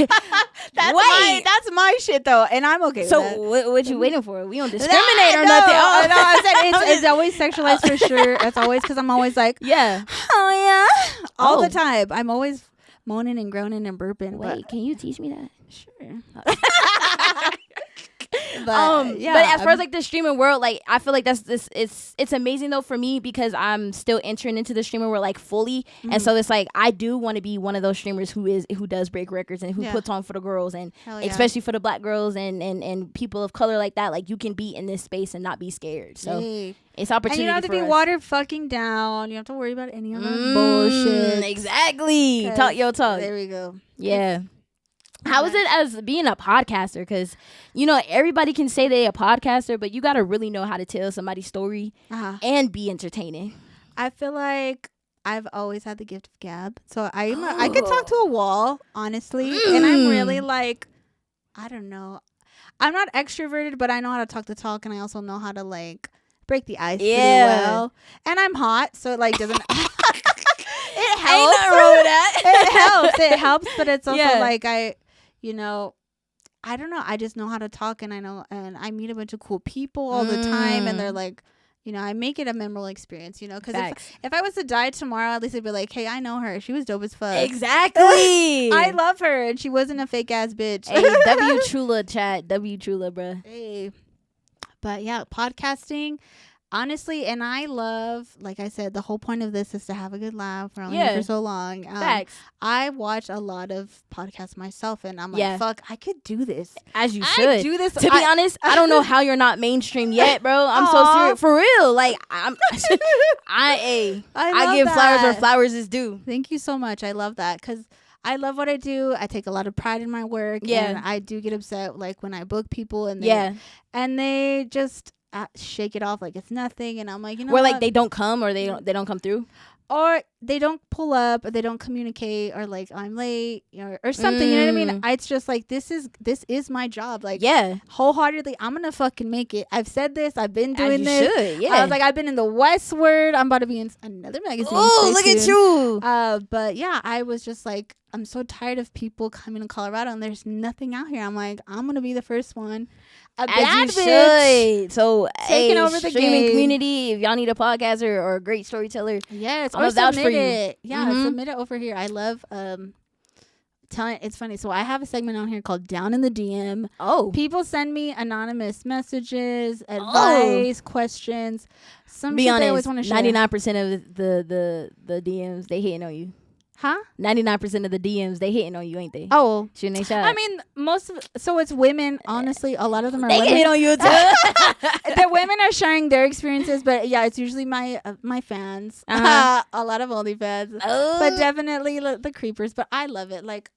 That's my shit though, and I'm okay with that. So what you waiting for? We don't discriminate or No, nothing. Oh, no, I said it's always sexualized for sure. It's always because I'm always like, Yeah. oh yeah, all the Oh. time. I'm always moaning and groaning and burping. Wait, can you teach me that? Sure. But as far as like the streaming world, like I feel like it's amazing though for me because I'm still entering into the streaming world like fully, and so it's like I do want to be one of those streamers who does break records and who puts on for the girls, and especially for the black girls and people of color like that. Like you can be in this space and not be scared. So it's opportunity. And you don't have to for be us. water fucking down. You don't have to worry about any of that bullshit. Exactly. Talk your talk. There we go. Yeah. How is it as being a podcaster? Because, you know, everybody can say they a podcaster, but you got to really know how to tell somebody's story and be entertaining. I feel like I've always had the gift of gab. So I could talk to a wall, honestly. And I'm really like, I don't know. I'm not extroverted, but I know how to talk the talk. And I also know how to like break the ice pretty well. And I'm hot, so it like doesn't... It helps. Ain't nothing wrong with that. It helps, but it's also like you know, I don't know. I just know how to talk, and I meet a bunch of cool people all the time, and they're like, you know, I make it a memorable experience, you know, because if I was to die tomorrow, at least I'd be like, hey, I know her. She was dope as fuck. Exactly. I love her, and she wasn't a fake ass bitch. Hey, W Trula chat. W Trula, bruh. Hey. But yeah, podcasting. Honestly, and I love, like I said, the whole point of this is to have a good laugh. We're only here for so long. Facts. I watch a lot of podcasts myself, and I'm like, fuck, I could do this. As you should. I do this. To be honest, I don't know how you're not mainstream yet, bro. I'm so serious. For real. Like, I give flowers where flowers is due. Thank you so much. I love that because I love what I do. I take a lot of pride in my work. Yeah. And I do get upset, like, when I book people and they just... shake it off like it's nothing, and I'm like, you know, where like they don't come or they don't come through, or they don't pull up, or they don't communicate, or like I'm late, or something. You know what I mean? It's just like this is my job. Like wholeheartedly, I'm gonna fucking make it. I've said this. I've been doing this. I was like, I've been in the Westward. I'm about to be in another magazine. Oh, look at you. But yeah, I was just like, I'm so tired of people coming to Colorado and there's nothing out here. I'm like, I'm gonna be the first one. A bad bitch. Should. So taking over the streaming game. Community. If y'all need a podcaster or a great storyteller, yes, I'm or vouch submit for you. it. Yeah, submit it over here. I love telling. It's funny. So I have a segment on here called Down in the DM. Oh, people send me anonymous messages, advice, questions. Some be shit honest. they always want to share. 99% of the DMs they hitting on you. Huh? 99% of the DMs they hitting on you, ain't they? Oh, shooting they shot. I mean, so it's women. Honestly, a lot of them are they women. hit on you too. The women are sharing their experiences, but yeah, it's usually my fans. A lot of OnlyFans, but definitely the creepers. But I love it. Like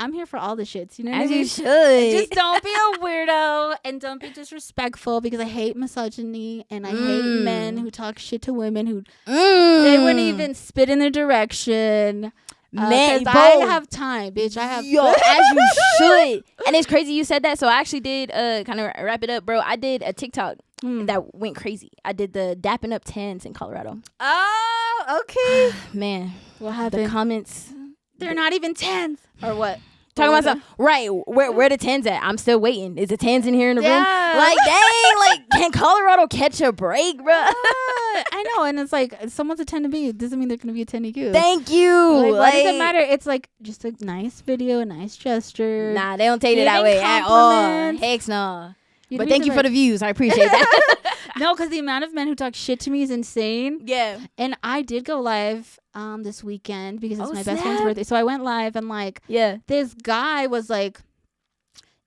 I'm here for all the shits. You know what I mean? You should. Just don't be a weirdo and don't be disrespectful, because I hate misogyny and I hate men who talk shit to women who they wouldn't even spit in their direction. Man, I have time, bitch. I have as you should. And it's crazy you said that. So I actually did kind of wrap it up, bro. I did a TikTok that went crazy. I did the dapping up tens in Colorado. Oh, okay. Man, what happened? The comments. They're not even tens. Or what? Talking about something. Right. Where the tens at? I'm still waiting. Is the tens in here in the room? Like, dang, like, can Colorado catch a break, bro? I know. And it's like, someone's a 10 to me. It doesn't mean they're going to be a 10 to you. Thank you. Like, what does it matter? It's like just a nice video, a nice gesture. Nah, they don't take it that way at all. Heck no. But thank you for the views. I appreciate that. No, because the amount of men who talk shit to me is insane. Yeah. And I did go live this weekend because it's my best friend's birthday. So I went live and like, this guy was like,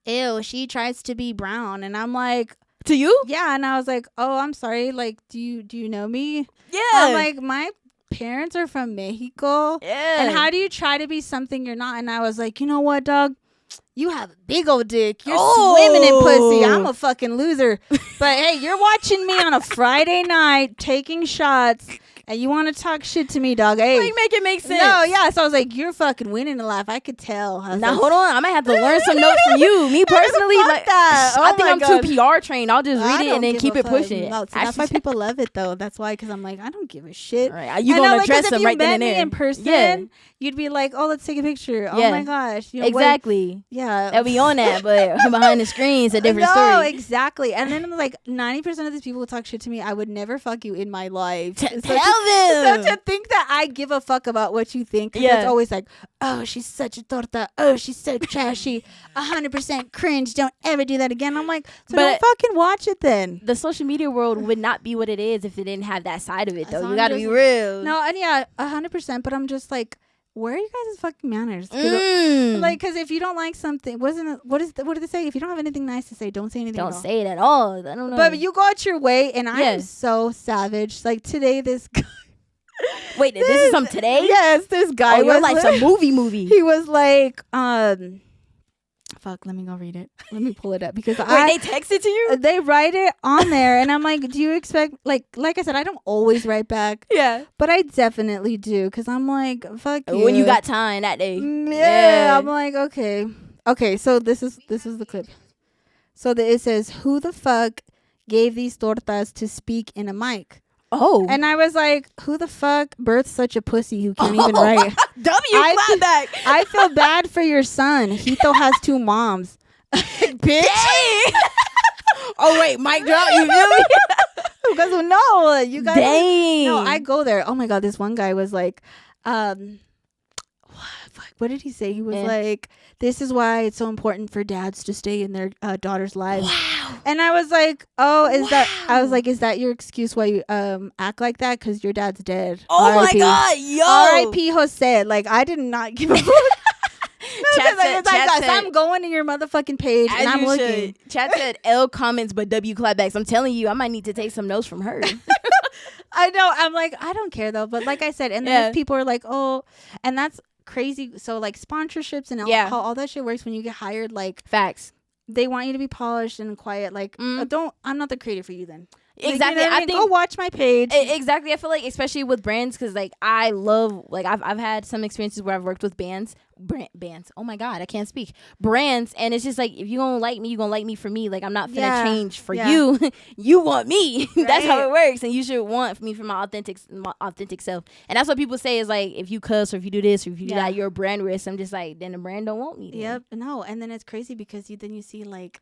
ew, she tries to be brown. And I'm like, to you? Yeah. And I was like, oh, I'm sorry. Like, do you know me? Yeah. I'm like, my parents are from Mexico. Yeah. And how do you try to be something you're not? And I was like, you know what, dog? you have a big old dick. You're swimming in pussy. I'm a fucking loser. But hey, you're watching me on a Friday night taking shots. And you want to talk shit to me, dog? Hey, Like, make it make sense. no, yeah. So I was like, "You're fucking winning in life." I could tell. I was Now like, hold on, I might have to learn some notes from you. Me personally, fuck like that. I Oh think my I'm God. too PR trained. I'll just I read it don't and then give keep a it fuck. pushing. No, see, that's why people love it though. That's why, because I'm like, I don't give a shit. All right, you And I'm gonna like, 'cause address them if right you met then and me there in person, Yeah, you'd be like, "Oh, let's take a picture." Oh Yeah. my gosh, you know, exactly. yeah, They'll be on that, but behind the screen's a different no, story. exactly. And then like 90% of these people who talk shit to me, I would never fuck you in my life. Tell So them. to think that I give a fuck about what you think, 'cause Yeah. it's always like, "Oh, she's such a torta. Oh, she's so trashy. 100% cringe. Don't ever do that again." I'm like, so But- don't fucking watch it then. The social media world would not be what it is if it didn't have that side of it, So though. You I'm gotta just- be real. No, and yeah, 100%. But I'm just like, where are you guys' fucking manners? 'Cause Mm. like, because if you don't like something, what did they say? If you don't have anything nice to say, don't say anything. Don't at all. say it at all. I don't know. But you go out your way, and I am Yes. so savage. Like today, this guy. Wait, this is from today? Yes, this guy. Oh, your was life's like- a movie. He was like, fuck. Let me go read it. Let me pull it up because Wait, they texted to you? they write it on there, and I'm like, do you expect like I said, I don't always write back, Yeah. but I definitely do because I'm like, fuck you. When you got time that day. Yeah, I'm like, okay. So this is the clip. So it says, "Who the fuck gave these tortas to speak in a mic?" Oh. And I was like, "Who the fuck birthed such a pussy who can't even write?" clap back. I feel bad for your son. Hito has 2 moms. Bitch. Oh, wait, mic drop. You feel me? Because no, you guys. Dang. No, I go there. Oh my god, this one guy was like, what did he say? He was like, "This is why it's so important for dads to stay in their daughters' lives." Wow. And I was like, "Oh, is that your excuse why you act like that? Because your dad's dead." Oh, my R.I.P. God. Yo. R.I.P. Jose. Like, I did not give a fuck. Chat said- So I'm going to your motherfucking page and I'm looking. Chat said L comments, but W clapbacks. I'm telling you, I might need to take some notes from her. I know. I'm like, I don't care though. But like I said, and then people are like, "Oh," and that's crazy. So like sponsorships and how all that shit works when you get hired, like Facts. they want you to be polished and quiet. Like, I'm not the creator for you then. Like, Exactly. you know what I mean? think Go watch my page. Exactly. I feel like, especially with brands, because like I love, like I've had some experiences where I've worked with bands. Oh my God, I can't speak. Brands, and it's just like, if you gonna like me, you gonna like me for me. Like I'm not finna change for you. You want me. That's how it works, and you should want me for my authentic self. And that's what people say is like, if you cuss or if you do this or if you do that, you're a brand risk. I'm just like, then the brand don't want me. Then. Yep. No. And then it's crazy because you see like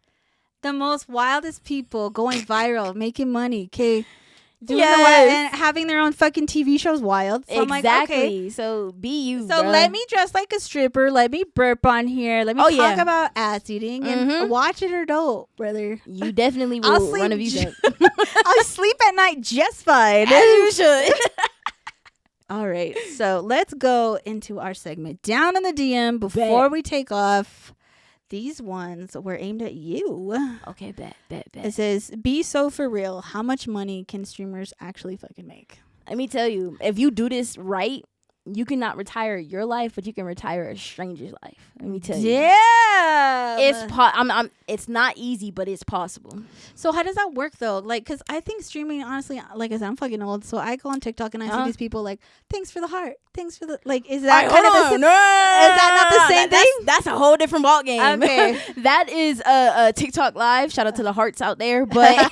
the most wildest people going viral, making money. Okay. And having their own fucking TV shows wild. So exactly. I'm like, okay. So be you. So bruh. let me dress like a stripper. Let me burp on here. Let me talk about ass eating and watch it or don't, brother. You definitely will I'll sleep run a view. I'll sleep at night just fine. As you should. All right. So let's go into our segment down in the DM before we take off. These ones were aimed at you. Okay, bet. It says, "Be so for real. How much money can streamers actually fucking make?" Let me tell you, if you do this right, you cannot retire your life, but you can retire a stranger's life. Let me tell you. Yeah. It's not easy, but it's possible. So how does that work though? Like, because I think streaming, honestly, like I said, I'm fucking old, so I go on TikTok and I see these people like, "Thanks for the heart, thanks for the like." Is that kind of the? Is that not the same thing? That's a whole different ball game. Okay. That is a TikTok live. Shout out to the hearts out there, but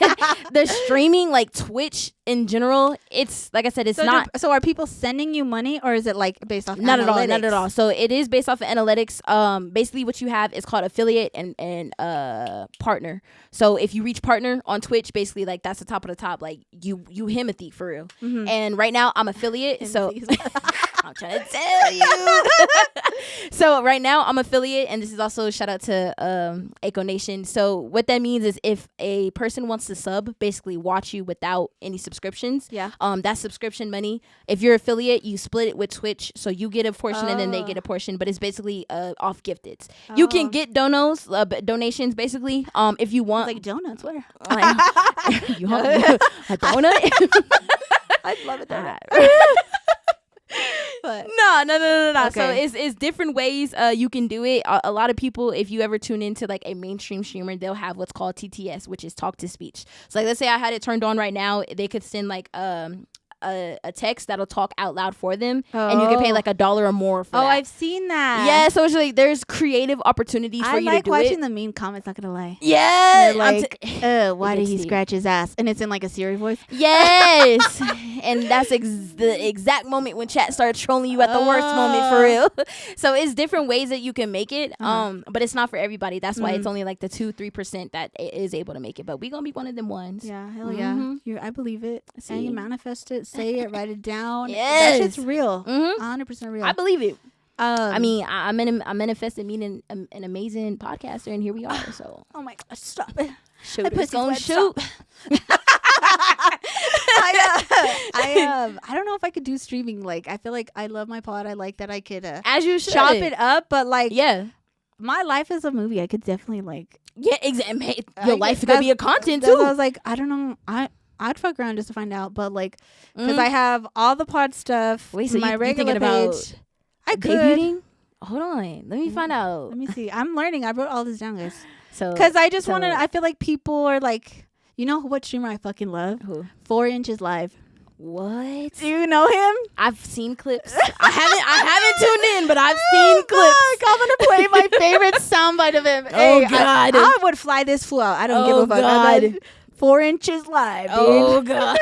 the streaming, like Twitch in general, it's like I said, it's not. So are people sending you money, or is it like based off? Not analytics? at all. So it is based off of analytics. Basically what you have is called affiliate and partner. So if you reach partner on Twitch, basically like that's the top of the top. Like you himothy for real. Mm-hmm. And right now I'm affiliate. So I'm trying to tell you. So right now I'm affiliate, and this is also shout out to Aikooo Nation. So what that means is if a person wants to sub, basically watch you without any subscriptions, that's subscription money. If you're affiliate, you split it with Twitch, so you get a portion and then they get a portion, but it's basically off gifted. You can get donations basically if you want. Like donuts, where? You want a donut? I'd love it. But Nah, No. So Okay. it's different ways you can do it. A lot of people, if you ever tune into like a mainstream streamer, they'll have what's called TTS, which is talk to speech. So like, let's say I had it turned on right now, they could send like a text that'll talk out loud for them, and you can pay like $1 or more for that. I've seen that. Yeah, so it's like there's creative opportunities for I you like to do watching it. the meme comments, not gonna lie. Yeah, They're like, why did gets he deep. scratch his ass? And it's in like a Siri voice. Yes, and that's the exact moment when chat started trolling you at the worst moment for real. So it's different ways that you can make it, but it's not for everybody. That's why it's only like the 2-3% that is able to make it. But we gonna be one of them ones. Yeah, hell yeah. I believe it. And you See? manifest it, say it, write it down. Yes. That shit's real. Mhm. 100% real. I believe it. I mean, Um, I manifested meeting an amazing podcaster, and here we are. So oh my gosh, stop it. shoot, My it's pussy's gonna wet, shoot. I don't know if I could do streaming. Like, I feel like I love my pod. I like that I could As you should. chop it up, but like, Yeah. my life is a movie. I could definitely like. Yeah, exactly. I Your get- life is gonna be a that's- content that's too. what I was like, I don't know. I'd fuck around just to find out, but like, because Mhm. I have all the pod stuff. Wait, so my you regular thinking about page. I could. debuting? Hold on, let me find out. Let me see. I'm learning. I wrote all this down, guys. So, Because I just so- wanted. I feel like people are like, you know what streamer I fucking love? Who? 4 Inches Live. What? Do you know him? I've seen clips. I haven't tuned in, but I've seen clips. Fuck, I'm gonna play my favorite soundbite of him. Oh, Hey, God. I would fly this fool out. I don't give Oh, a fuck. God. I'm like, 4 Inches Live, dude. Oh god.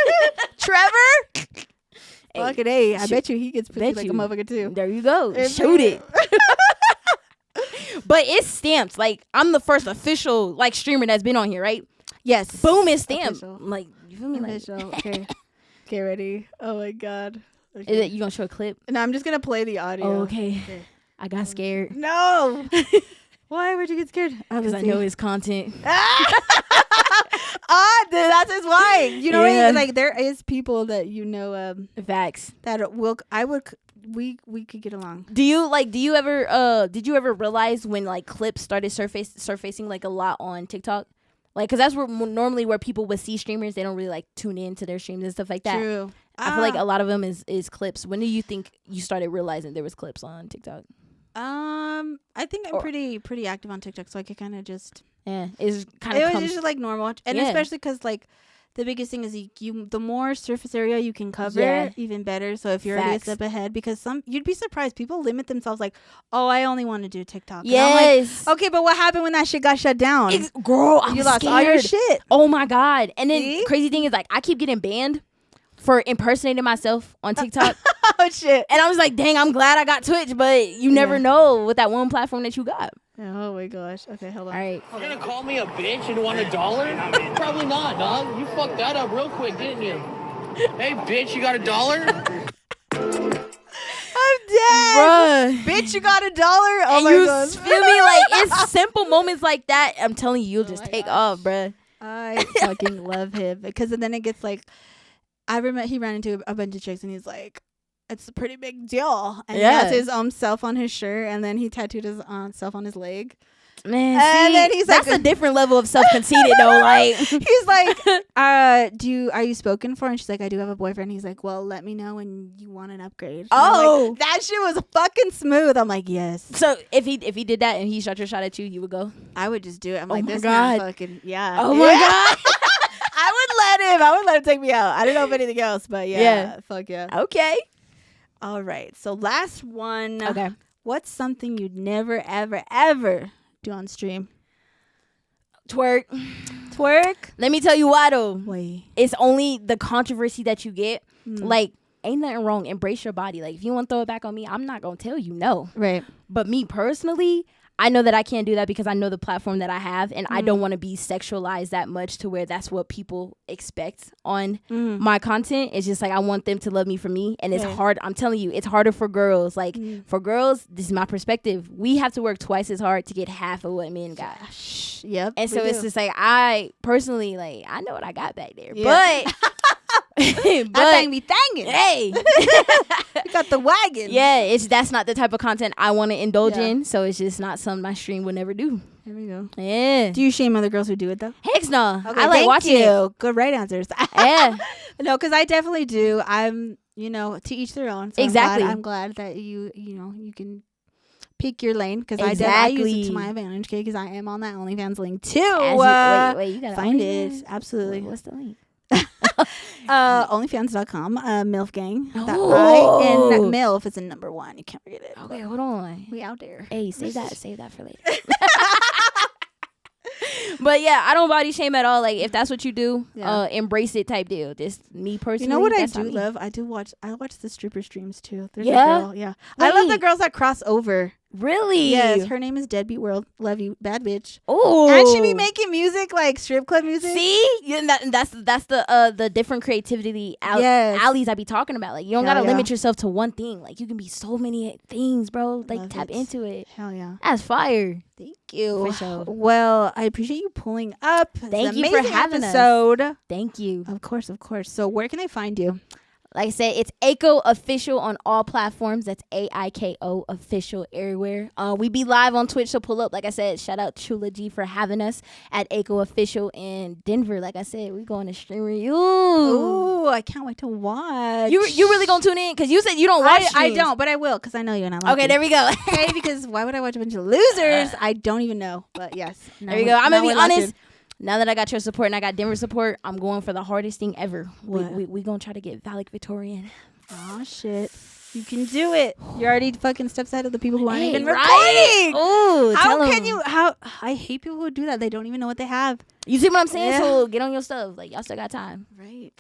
Trevor. Hey, Fucking hey, I shoot. bet you he gets pussy Bet like you. a motherfucker too. There you go. If Shoot you- it. But it's stamped. Like, I'm the first official like streamer that's been on here, right? Yes. Boom, it's stamped. Official. Like, you feel me? Like, Official. Okay. Get ready. Oh my god. Okay. is it, you gonna show a clip? No, I'm just gonna play the audio. Oh, okay. Okay. I got scared No. Why would you get scared? because I know his content. Dude, that's his wife. You know, Yeah. like there is people that you know Facts. that we could get along. Do you ever did you ever realize when like clips started surfacing like a lot on TikTok? Like, cause that's where normally where people would see streamers, they don't really like tune in to their streams and stuff like that. True. I feel like a lot of them is clips. When do you think you started realizing there was clips on TikTok? I think I'm Or- pretty active on TikTok, so I could kind of just. Yeah, it's kind It of was just like normal, and Yeah. especially because like the biggest thing is you the more surface area you can cover, Yeah. even better. So if you're already a Facts. step ahead, because you'd be surprised, people limit themselves like, oh, I only want to do TikTok. And I'm like, yes. okay, but what happened when that shit got shut down? Girl, I'm you lost scared. all your shit. Oh my god! And then See? crazy thing is like I keep getting banned for impersonating myself on TikTok, Oh shit. and I was like, dang, I'm glad I got Twitch, but you never Yeah. know with that one platform that you got. Oh my gosh. Okay, hold on. All right. You're gonna call me a bitch and want $1? Probably not, dog. You fucked that up real quick, didn't you? Hey, bitch, you got $1? I'm dead. Bitch, you got $1? Oh And my you god. feel me? Like it's simple moments like that. I'm telling you, you'll just my take off, bruh. I fucking love him because then it gets like, I remember he ran into a bunch of chicks and he's like, it's a pretty big deal. And Yeah. he has his self on his shirt and then he tattooed his self on his leg. Man, And see, then he's that's like- a different level of self-conceited though. Like, He's like, are you spoken for? And she's like, I do have a boyfriend. He's like, well, let me know when you want an upgrade. And I'm like, Oh. that shit was fucking smooth. I'm like, yes. so if he did that and he shot your shot at you, you would go. I would just do it. I'm Oh like, my this man God. fucking, yeah. Oh my god. I would let him take me out. I don't know if anything else, but yeah. Yeah. Fuck yeah. Okay. All right. So last one. Okay. What's something you'd never, ever, ever do on stream? Twerk. Twerk? Let me tell you why though. Wait. It's only the controversy that you get. Mm. Like, ain't nothing wrong. Embrace your body. Like, if you want to throw it back on me, I'm not gonna tell you no. Right. But me personally, I know that I can't do that because I know the platform that I have, and I don't want to be sexualized that much to where that's what people expect on my content. It's just like I want them to love me for me, and it's Right. hard. I'm telling you, it's harder for girls. Like for girls, this is my perspective. We have to work twice as hard to get half of what men got. Yep. And so we it's do. just like I personally like I know what I got back there, Yeah. but that but thing be thangin'. hey, You got the wagon. yeah, that's not the type of content I want to indulge Yeah. in. So it's just not something my stream would never do. There we go. Yeah, Do you shame other girls who do it though? heck no. Okay, I like thank watching it. you. Good right answers. Yeah, No, because I definitely do. I'm, to each their own. So Exactly. I'm glad that you can pick your lane, because I use Exactly. it to my advantage, because I am on that OnlyFans link too. Wait, you gotta Find OnlyFans? it. Absolutely. What's the link? OnlyFans.com, MILF Gang. And Oh. MILF is in number 1. You can't forget it. Okay, hold on. We out there. Hey, save that for later. But yeah, I don't body shame at all. Like, if that's what you do, embrace it type deal. Just me personally. You know what I that's do not me. love? I watch the stripper streams too. There's Yeah? a girl, yeah. I love the Wait. girls that cross over. Really? Yes, her name is Deadbeat World. Love you, bad bitch. Oh, And she be making music like strip club music. See, that's the different creativity Yes. alleys I be talking about. Like, you don't Hell gotta yeah. limit yourself to one thing. Like, you can be so many things, bro. Like, Love tap it. into it. Hell yeah. That's fire. Thank you. For sure. Well, I appreciate you pulling up. It's Thank an you for amazing having us. episode. Thank you. Of course. So where can they find you? Like I said, it's Aikooo Official on all platforms. That's AIKO Official everywhere. We be live on Twitch, so pull up. Like I said, shout out Chula G for having us at Aikooo Official in Denver. Like I said, we going to stream with you. Ooh, I can't wait to watch. You really gonna tune in? Because you said you don't watch I streams. don't, but I will, because I know you and I like Okay, you. there we go. Okay, because why would I watch a bunch of losers? I don't even know. But yes. There we go. I'm going to be honest. Now that I got your support and I got Denver support, I'm going for the hardest thing ever. What? We going to try to get valedictorian. Oh, shit. You can do it. You're already fucking steps ahead of the people who aren't even right? recording. Ooh, How tell can 'em. you? I hate people who do that. They don't even know what they have. You see what I'm saying? Yeah. So get on your stuff. Like, y'all still got time. Right.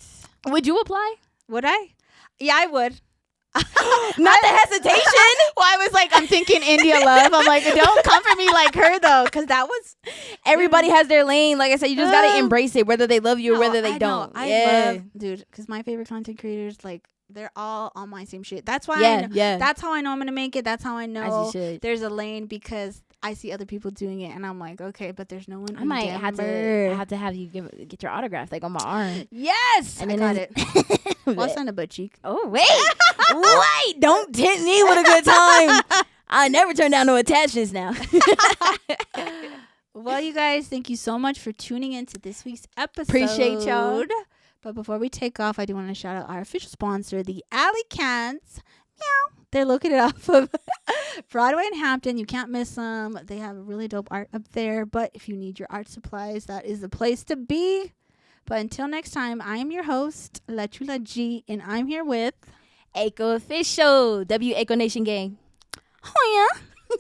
Would you apply? Would I? Yeah, I would. Not the hesitation. Well, I was like, I'm thinking India Love. I'm like, don't come for me like her though, because that was Everybody has their lane. Like I said, you just got to embrace it, whether they love you or whether they I don't. know. Yeah. I love, dude, because my favorite content creators, like, they're all on my same shit. That's why. Yeah. That's how I know I'm gonna make it. That's how I know should. there's a lane, because I see other people doing it, and I'm like, okay, but there's no one. I in might Denver. have to have you get your autograph, like on my arm. Yes, And I then got it. Well, I'll But- send a butt cheek. Oh wait, wait! Don't tempt me with a good time. I never turn down no attachments now. Well, you guys, thank you so much for tuning in to this week's episode. Appreciate y'all. But before we take off, I do want to shout out our official sponsor, the Alley Cans. Meow. They're located off of Broadway and Hampton. You can't miss them. They have really dope art up there. But if you need your art supplies, that is the place to be. But until next time, I am your host, La Chula G, and I'm here with Aikooo Official, Aikooo Nation Gang. Oh yeah.